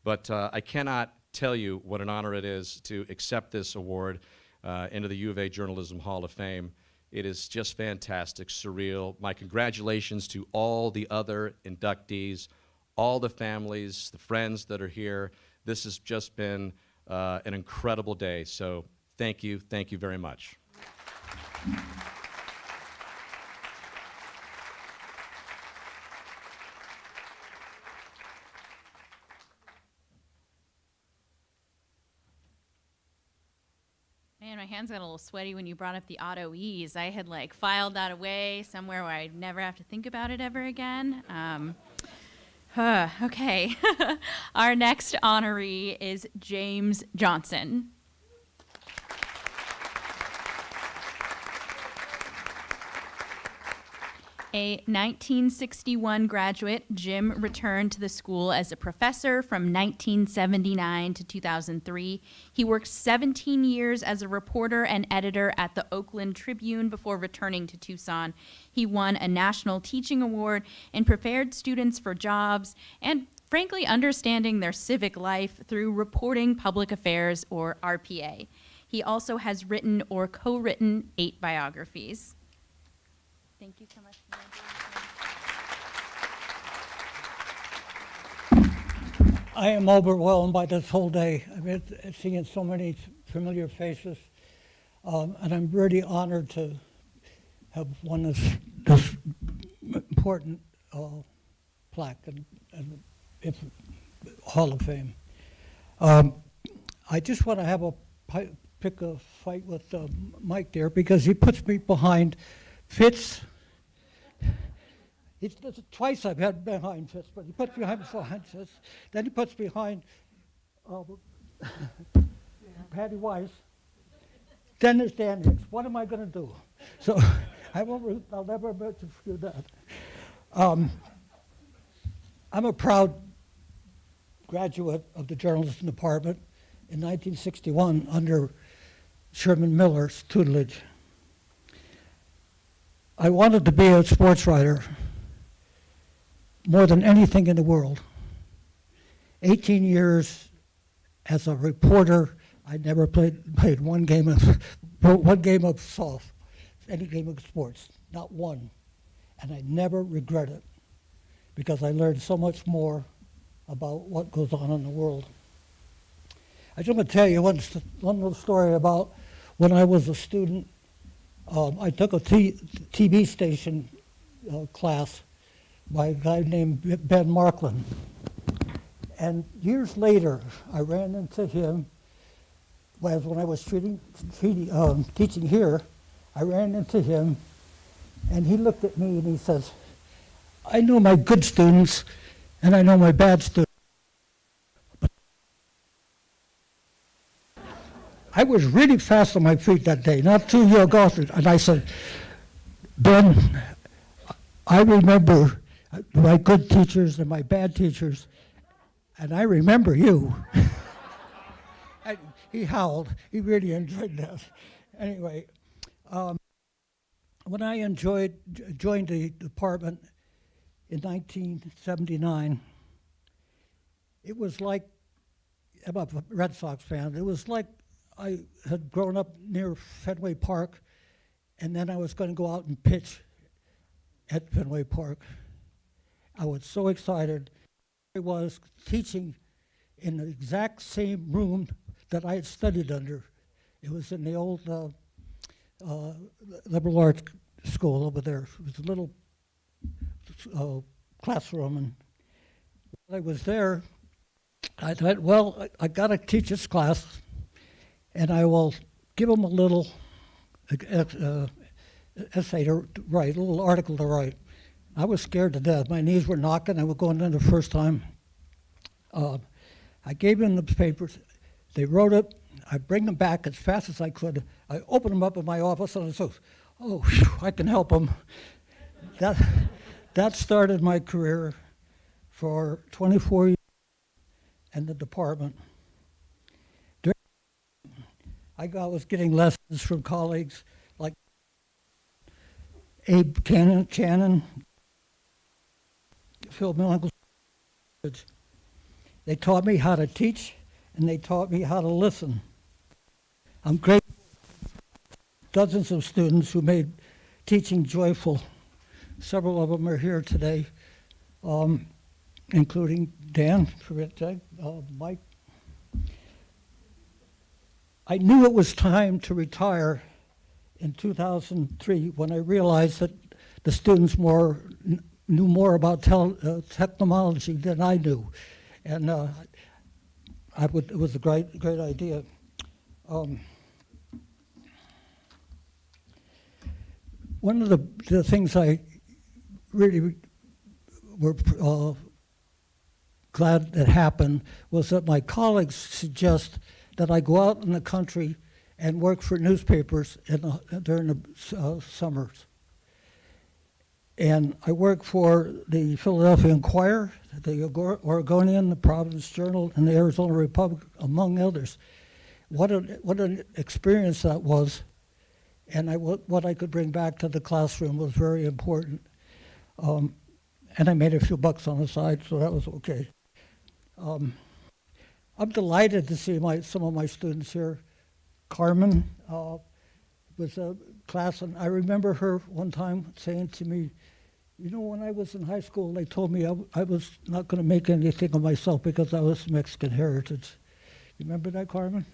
Speaker 12: But I cannot tell you what an honor it is to accept this award into the U of A Journalism Hall of Fame. It is just fantastic, surreal. My congratulations to all the other inductees, all the families, the friends that are here. This has just been an incredible day. So thank you very much.
Speaker 2: Man, my hands got a little sweaty when you brought up the auto ease. I had like filed that away somewhere where I'd never have to think about it ever again. Okay. Our next honoree is James Johnson. A 1961 graduate, Jim returned to the school as a professor from 1979 to 2003. He worked 17 years as a reporter and editor at the Oakland Tribune before returning to Tucson. He won a National Teaching Award and prepared students for jobs and, frankly, understanding their civic life through reporting public affairs, or RPA. He also has written or co-written 8 biographies. Thank you so much.
Speaker 13: I am overwhelmed by this whole day. I've been seeing so many familiar faces, and I'm really honored to have won this important plaque and Hall of Fame. I just want to have pick a fight with Mike there, because he puts me behind Fitz. Twice I've had behind Fitz, but he puts behind Fitz. Then he puts behind Patty Weiss. Then there's Dan Hicks. What am I going to do? So I'll never admit to do that. I'm a proud graduate of the journalism department in 1961 under Sherman Miller's tutelage. I wanted to be a sports writer more than anything in the world. 18 years as a reporter, I never played one game of softball, any game of sports, not one. And I never regret it, because I learned so much more about what goes on in the world. I just want to tell you one little story about when I was a student. I took a TV station class by a guy named Ben Markland. And years later, I ran into him when I was teaching here. I ran into him, and he looked at me and he says, "I know my good students, and I know my bad students. I was really fast on my feet that day, not 2 year golfer. And I said, Ben, I remember my good teachers and my bad teachers, and I remember you. And he howled. He really enjoyed that. Anyway, when I joined the department in 1979, it was like, I'm a Red Sox fan, it was like I had grown up near Fenway Park, and then I was going to go out and pitch at Fenway Park. I was so excited. I was teaching in the exact same room that I had studied under. It was in the old liberal arts school over there. It was a little classroom, and when I was there, I thought, well, I got to teach this class, and I will give them a little essay to write, a little article to write. I was scared to death. My knees were knocking. I was going in the first time. I gave them the papers. They wrote it. I bring them back as fast as I could. I opened them up in my office, and I said, oh, whew, I can help them. That started my career for 24 years in the department. I was getting lessons from colleagues like Abe Channon, Phil Millennium. They taught me how to teach, and they taught me how to listen. I'm grateful for dozens of students who made teaching joyful. Several of them are here today, including Dan, Mike. I knew it was time to retire in 2003 when I realized that the students knew more about technology than I knew. And it was a great idea. One of the things I really were glad that happened was that my colleagues suggest that I go out in the country and work for newspapers during the summers. And I work for the Philadelphia Inquirer, the Oregonian, the Providence Journal, and the Arizona Republic, among others. What an experience that was, and what I could bring back to the classroom was very important. And I made a few bucks on the side, so that was okay. I'm delighted to see some of my students here. Carmen was a class, and I remember her one time saying to me, you know, when I was in high school, they told me I was not going to make anything of myself because I was Mexican heritage. You remember that, Carmen?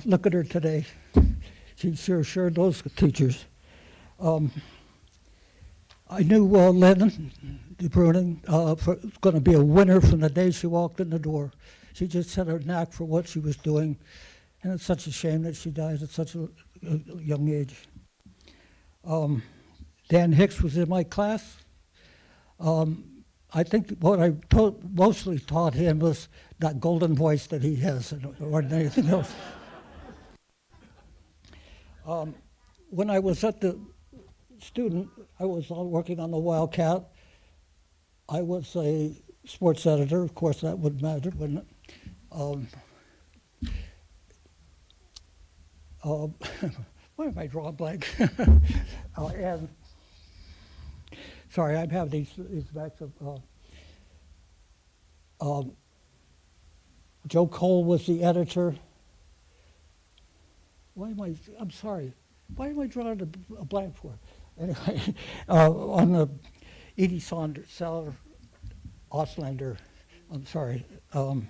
Speaker 13: Look at her today. She sure those teachers. I knew Lynn De Bruin was going to be a winner from the day she walked in the door. She just had a knack for what she was doing, and it's such a shame that she died at such a young age. Dan Hicks was in my class. I think what I mostly taught him was that golden voice that he has, more than anything else. When I was at the student, I was working on the Wildcat. I was a sports editor. Of course, that would matter, wouldn't it? Why am I drawing blank? And sorry, I have these backs of. Joe Cole was the editor. I'm sorry. Why am I drawing a blank for? Anyway, on the Edith Auslander, I'm sorry. And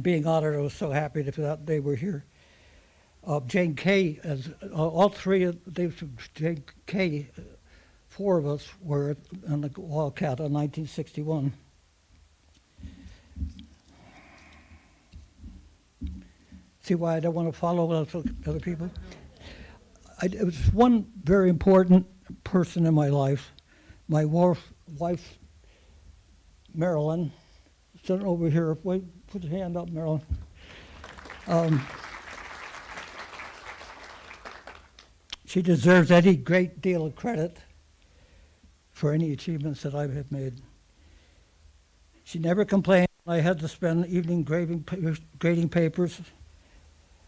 Speaker 13: being honored, I was so happy that they were here. Jane Kay, all three of Jane Kay, four of us were on the Wildcat in 1961. See why I don't want to follow other people? It was one very important person in my life. My wife, Marilyn, sitting over here. Wait, put your hand up, Marilyn. She deserves any great deal of credit for any achievements that I have made. She never complained when I had to spend the evening grading papers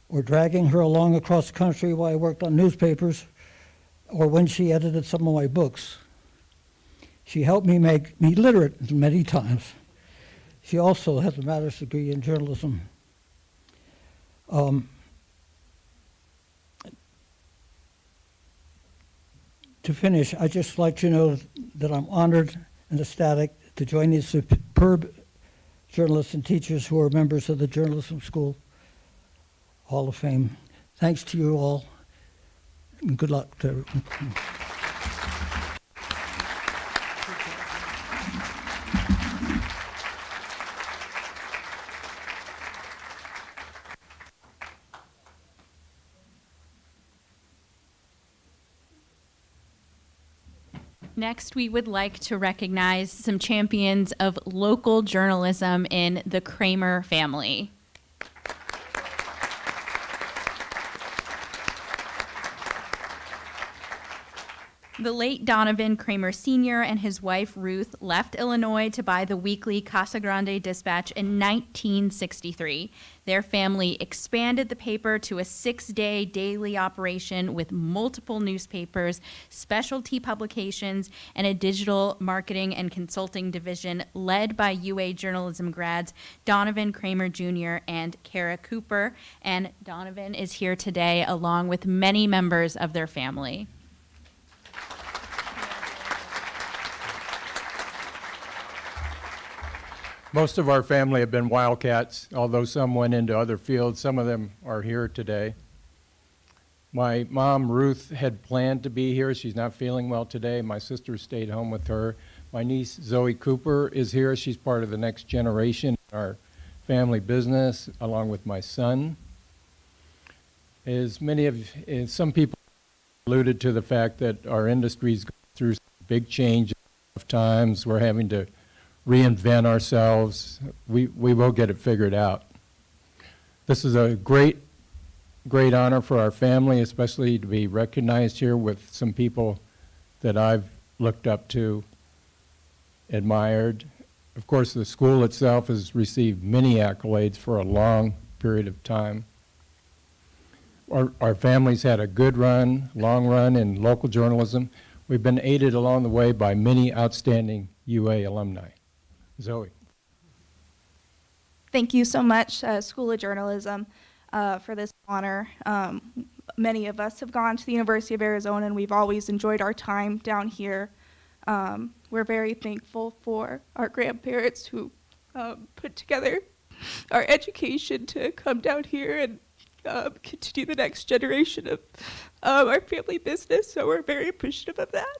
Speaker 13: or dragging her along across the country while I worked on newspapers or when she edited some of my books. She helped me make me literate many times. She also has a master's degree in journalism. To finish, I'd just like to know that I'm honored and ecstatic to join these superb journalists and teachers who are members of the Journalism School Hall of Fame. Thanks to you all, and good luck to everyone.
Speaker 2: Next, we would like to recognize some champions of local journalism in the Kramer family. The late Donovan Kramer Sr. and his wife Ruth left Illinois to buy the weekly Casa Grande Dispatch in 1963. Their family expanded the paper to a 6-day daily operation with multiple newspapers, specialty publications, and a digital marketing and consulting division led by UA journalism grads Donovan Kramer Jr. and Kara Cooper. And Donovan is here today along with many members of their family.
Speaker 14: Most of our family have been Wildcats, although some went into other fields. Some of them are here today. My mom, Ruth, had planned to be here. She's not feeling well today. My sister stayed home with her. My niece, Zoe Cooper, is here. She's part of the next generation in our family business, along with my son. Some people alluded to the fact that our industry's going through big changes of times. We're having to reinvent ourselves. We will get it figured out. This is a great honor for our family, especially to be recognized here with some people that I've looked up to, admired. Of course, the school itself has received many accolades for a long period of time. Our family's had a good run, long run in local journalism. We've been aided along the way by many outstanding UA alumni. Zoe.
Speaker 15: Thank you so much, School of Journalism, for this honor. Many of us have gone to the University of Arizona, and we've always enjoyed our time down here. We're very thankful for our grandparents who put together our education to come down here and continue the next generation of our family business, so we're very appreciative of that.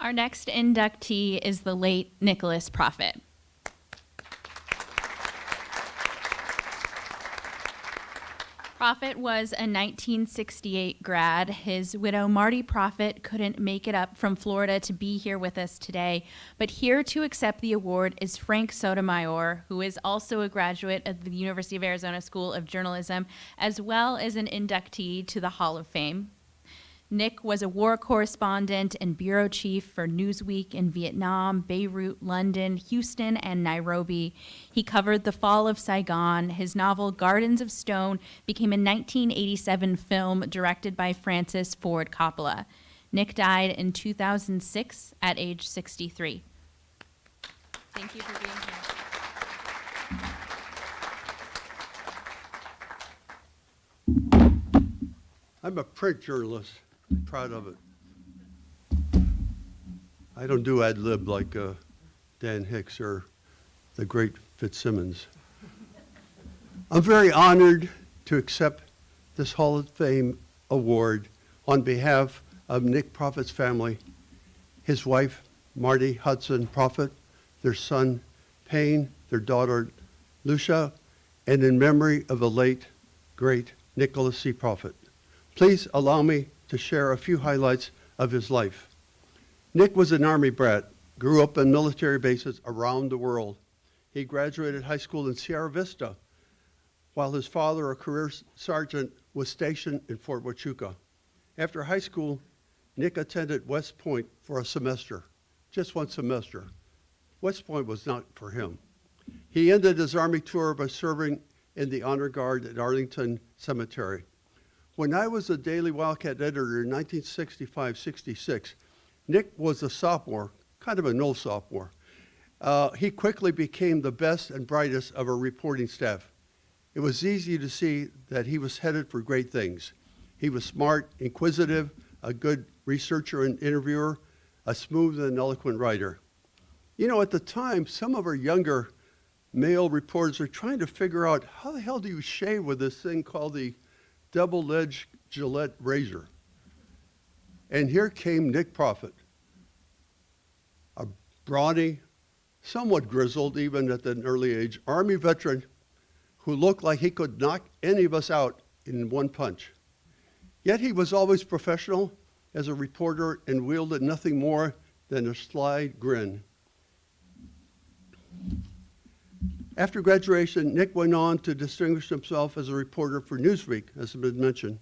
Speaker 2: Our next inductee is the late Nicholas Prophet. Prophet was a 1968 grad. His widow, Marty Prophet, couldn't make it up from Florida to be here with us today, but here to accept the award is Frank Sotomayor, who is also a graduate of the University of Arizona School of Journalism, as well as an inductee to the Hall of Fame. Nick was a war correspondent and bureau chief for Newsweek in Vietnam, Beirut, London, Houston, and Nairobi. He covered the fall of Saigon. His novel Gardens of Stone became a 1987 film directed by Francis Ford Coppola. Nick died in 2006 at age 63. Thank you for being here.
Speaker 16: I'm a print journalist. Proud of it. I don't do ad lib like Dan Hicks or the great Fitzsimmons. I'm very honored to accept this Hall of Fame award on behalf of Nick Prophet's family, his wife, Marty Hudson Prophet, their son, Payne, their daughter, Lucia, and in memory of the late, great Nicholas C. Prophet. Please allow me to share a few highlights of his life. Nick was an Army brat, grew up in military bases around the world. He graduated high school in Sierra Vista, while his father, a career sergeant, was stationed in Fort Huachuca. After high school, Nick attended West Point for a semester, just one semester. West Point was not for him. He ended his Army tour by serving in the Honor Guard at Arlington Cemetery. When I was a Daily Wildcat editor in 1965-66, Nick was a sophomore, kind of an old sophomore. He quickly became the best and brightest of our reporting staff. It was easy to see that he was headed for great things. He was smart, inquisitive, a good researcher and interviewer, a smooth and eloquent writer. You know, at the time, some of our younger male reporters were trying to figure out how the hell do you shave with this thing called the double-edged Gillette razor. And here came Nick Prophet, a brawny, somewhat grizzled even at an early age, Army veteran who looked like he could knock any of us out in one punch. Yet he was always professional as a reporter and wielded nothing more than a sly grin. After graduation, Nick went on to distinguish himself as a reporter for Newsweek, as has been mentioned.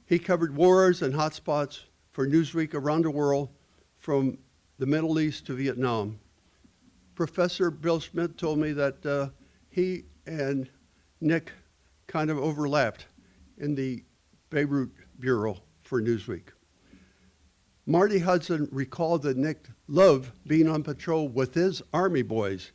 Speaker 16: He covered wars and hotspots for Newsweek around the world, from the Middle East to Vietnam. Professor Bill Schmidt told me that he and Nick kind of overlapped in the Beirut Bureau for Newsweek. Marty Hudson recalled that Nick loved being on patrol with his Army boys.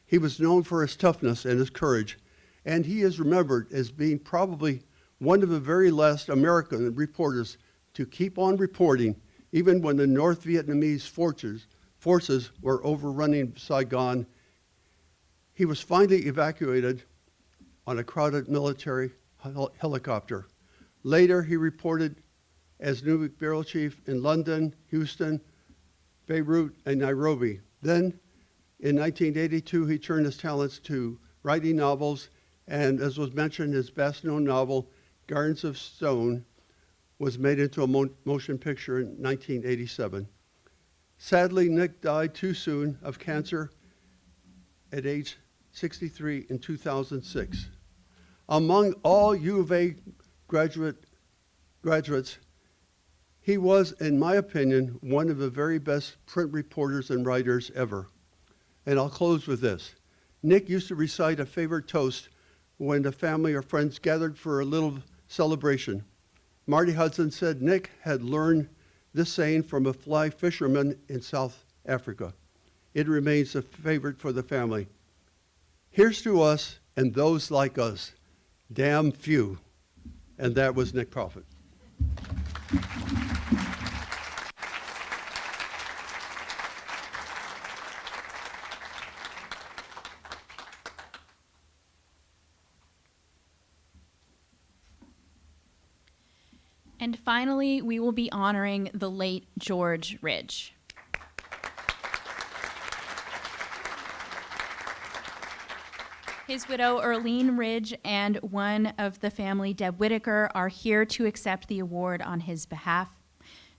Speaker 16: He was known for his toughness and his courage, and he is remembered as being probably one of the very last American reporters to keep on reporting, even when the North Vietnamese forces were overrunning Saigon. He was finally evacuated on a crowded military helicopter. Later, he reported as Newsweek bureau chief in London, Houston, Beirut, and Nairobi. Then, in 1982, he turned his talents to writing novels, and as was mentioned, his best-known novel, Gardens of Stone, was made into a motion picture in 1987. Sadly, Nick died too soon of cancer at age 63 in 2006. Among all U of A graduates, he was, in my opinion, one of the very best print reporters and writers ever. And I'll close with this. Nick used to recite a favorite toast when the family or friends gathered for a little celebration. Marty Hudson said Nick had learned this saying from a fly fisherman in South Africa. It remains a favorite for the family. Here's to us and those like us, damn few. And that was Nick Prophet.
Speaker 2: And finally, we will be honoring the late George Ridge. His widow, Earlene Ridge, and one of the family, Deb Whitaker, are here to accept the award on his behalf.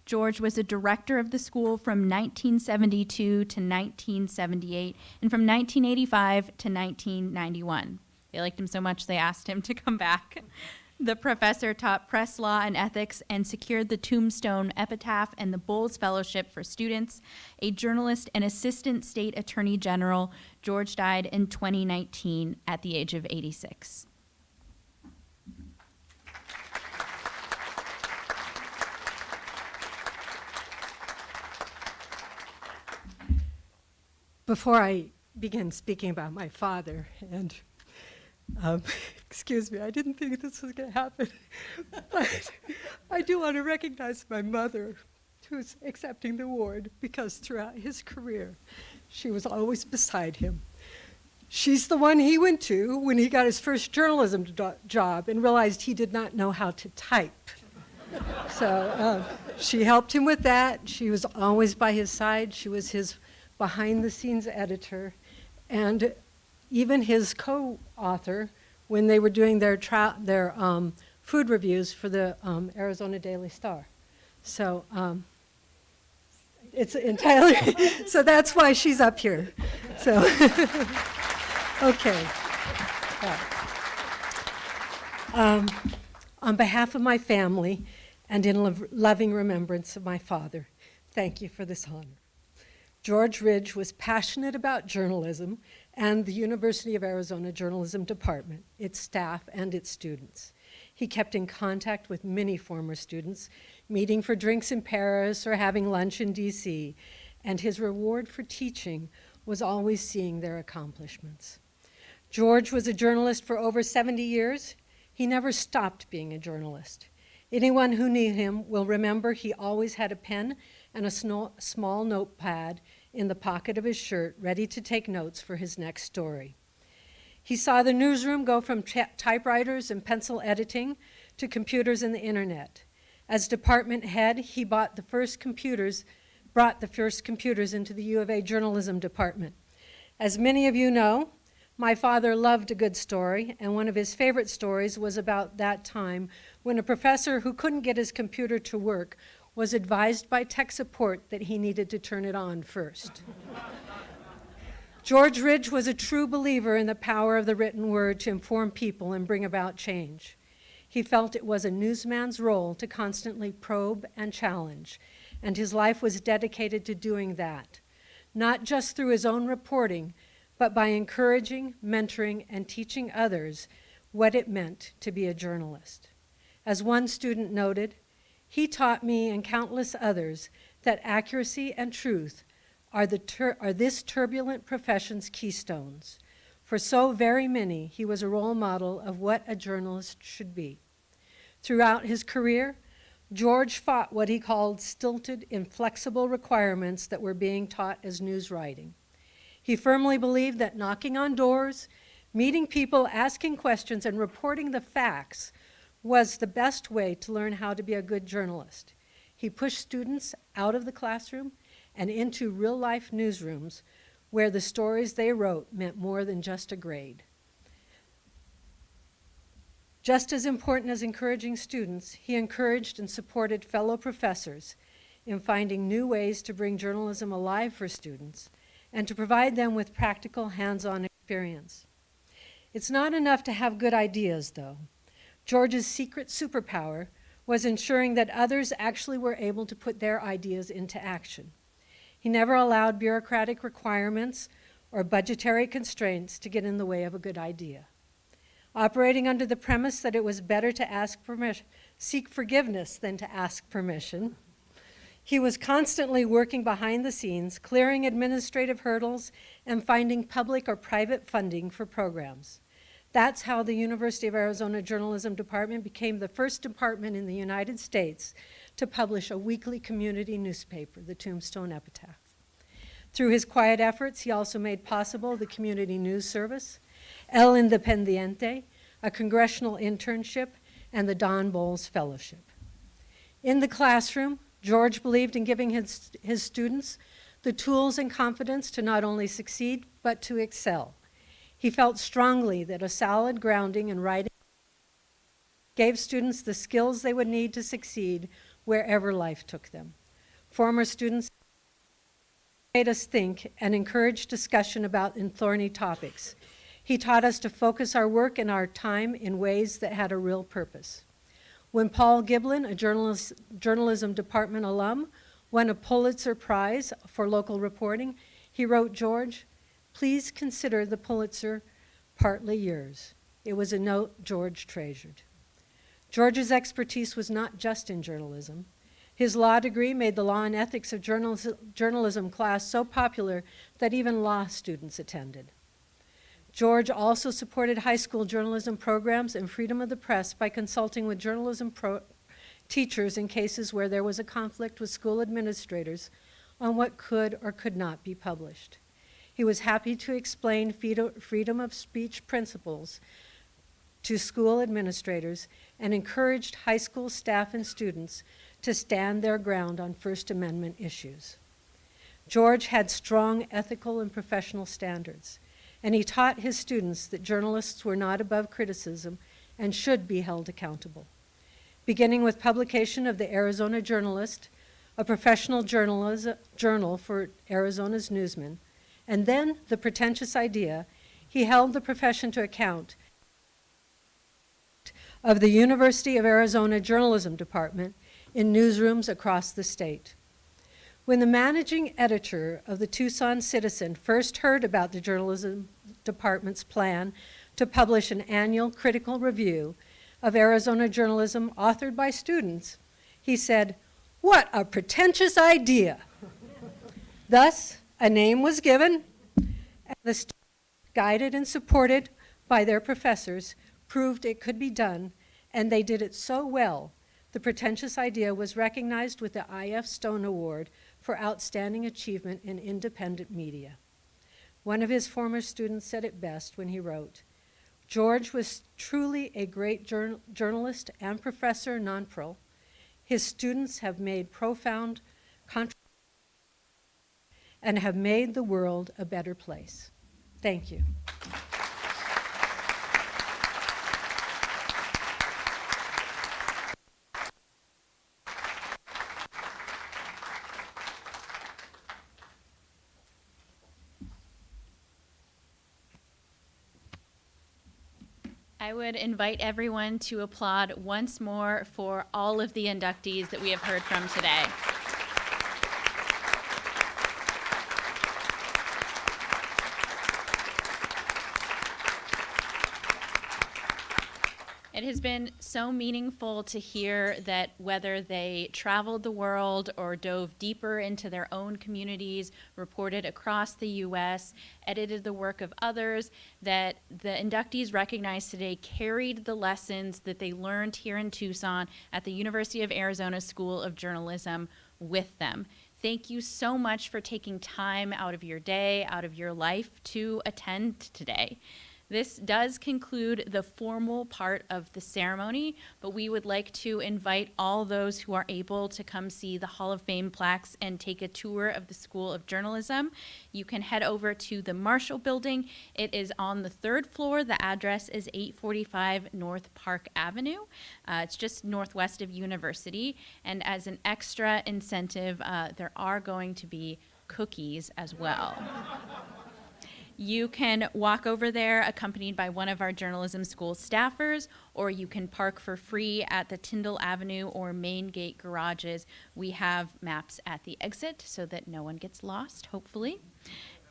Speaker 2: George was a director of the school from 1972 to 1978, and from 1985 to 1991. They liked him so much they asked him to come back. The professor taught press law and ethics and secured the Tombstone Epitaph and the Bowles Fellowship for students. A journalist and assistant state attorney general, George died in 2019 at the age of 86.
Speaker 17: Before I begin speaking about my father, and excuse me, I didn't think this was going to happen, but I do want to recognize my mother, who's accepting the award, because throughout his career, she was always beside him. She's the one he went to when he got his first journalism job and realized he did not know how to type. So she helped him with that. She was always by his side. She was his behind-the-scenes editor. And even his co-author
Speaker 5: when they were doing their food reviews for the Arizona Daily Star. So it's entirely, so that's why she's up here. So, okay. On behalf of my family and in loving remembrance of my father, thank you for this honor. George Ridge was passionate about journalism and the University of Arizona Journalism Department, its staff, and its students. He kept in contact with many former students, meeting for drinks in Paris or having lunch in DC, and his reward for teaching was always seeing their accomplishments. George was a journalist for over 70 years. He never stopped being a journalist. Anyone who knew him will remember he always had a pen and a small notepad in the pocket of his shirt, ready to take notes for his next story. He saw the newsroom go from typewriters and pencil editing to computers and the internet. As department head, he brought the first computers into the U of A journalism department. As many of you know, my father loved a good story, and one of his favorite stories was about that time when a professor who couldn't get his computer to work was advised by tech support that he needed to turn it on first. George Ridge was a true believer in the power of the written word to inform people and bring about change. He felt it was a newsman's role to constantly probe and challenge, and his life was dedicated to doing that, not just through his own reporting, but by encouraging, mentoring, and teaching others what it meant to be a journalist. As one student noted, he taught me and countless others that accuracy and truth are this turbulent profession's keystones. For so very many, he was a role model of what a journalist should be. Throughout his career, George fought what he called stilted, inflexible requirements that were being taught as news writing. He firmly believed that knocking on doors, meeting people, asking questions, and reporting the facts was the best way to learn how to be a good journalist. He pushed students out of the classroom and into real-life newsrooms where the stories they wrote meant more than just a grade. Just as important as encouraging students, he encouraged and supported fellow professors in finding new ways to bring journalism alive for students and to provide them with practical, hands-on experience. It's not enough to have good ideas, though. George's secret superpower was ensuring that others actually were able to put their ideas into action. He never allowed bureaucratic requirements or budgetary constraints to get in the way of a good idea. Operating under the premise that it was better to seek forgiveness than to ask permission, he was constantly working behind the scenes, clearing administrative hurdles, and finding public or private funding for programs. That's how the University of Arizona Journalism Department became the first department in the United States to publish a weekly community newspaper, the Tombstone Epitaph. Through his quiet efforts, he also made possible the Community News Service, El Independiente, a congressional internship, and the Don Bowles Fellowship. In the classroom, George believed in giving his students the tools and confidence to not only succeed, but to excel. He felt strongly that a solid grounding in writing gave students the skills they would need to succeed wherever life took them. Former students made us think and encouraged discussion about thorny topics. He taught us to focus our work and our time in ways that had a real purpose. When Paul Giblin, a journalism department alum, won a Pulitzer Prize for local reporting, he wrote George, "Please consider the Pulitzer partly yours." It was a note George treasured. George's expertise was not just in journalism. His law degree made the law and ethics of journalism class so popular that even law students attended. George also supported high school journalism programs and freedom of the press by consulting with journalism teachers in cases where there was a conflict with school administrators on what could or could not be published. He was happy to explain freedom of speech principles to school administrators and encouraged high school staff and students to stand their ground on First Amendment issues. George had strong ethical and professional standards. and he taught his students that journalists were not above criticism and should be held accountable. Beginning with publication of the Arizona Journalist, a professional journal for Arizona's newsmen, and then The Pretentious Idea, he held the profession to account of the University of Arizona Journalism Department in newsrooms across the state. When the managing editor of the Tucson Citizen first heard about the journalism department's plan to publish an annual critical review of Arizona journalism authored by students, he said, "What a pretentious idea." Thus, a name was given, and the students, guided and supported by their professors, proved it could be done, and they did it so well, the pretentious idea was recognized with the I.F. Stone Award for Outstanding Achievement in Independent Media. One of his former students said it best when he wrote, "George was truly a great journalist and professor non-pro. His students have made profound contributions and have made the world a better place." Thank you.
Speaker 2: I would invite everyone to applaud once more for all of the inductees that we have heard from today. It has been so meaningful to hear that whether they traveled the world or dove deeper into their own communities, reported across the U.S., edited the work of others, that the inductees recognized today carried the lessons that they learned here in Tucson at the University of Arizona School of Journalism with them. Thank you so much for taking time out of your day, out of your life to attend today. This does conclude the formal part of the ceremony, but we would like to invite all those who are able to come see the Hall of Fame plaques and take a tour of the School of Journalism. You can head over to the Marshall Building. It is on the 3rd floor. The address is 845 North Park Avenue. It's just northwest of University. And as an extra incentive, there are going to be cookies as well. You can walk over there accompanied by one of our journalism school staffers, or you can park for free at the Tyndall Avenue or Main Gate garages. We have maps at the exit so that no one gets lost, hopefully.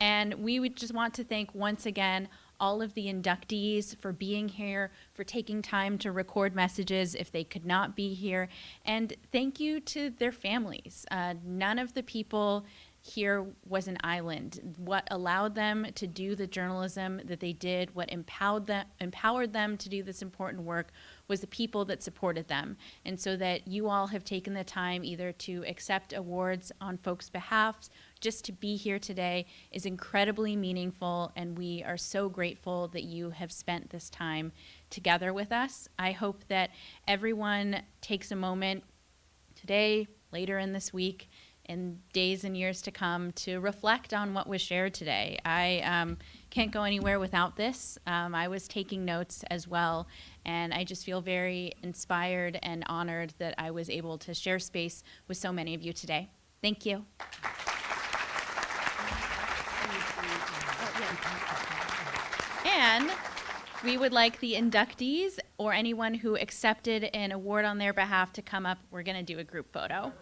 Speaker 2: And we would just want to thank once again all of the inductees for being here, for taking time to record messages if they could not be here. And thank you to their families. None of the people here was an island. What allowed them to do the journalism that they did, what empowered them to do this important work, was the people that supported them. And so that you all have taken the time either to accept awards on folks' behalf, just to be here today is incredibly meaningful, and we are so grateful that you have spent this time together with us. I hope that everyone takes a moment today, later in this week, in days and years to come, to reflect on what was shared today. I can't go anywhere without this. I was taking notes as well, and I just feel very inspired and honored that I was able to share space with so many of you today. Thank you. And we would like the inductees or anyone who accepted an award on their behalf to come up. We're going to do a group photo.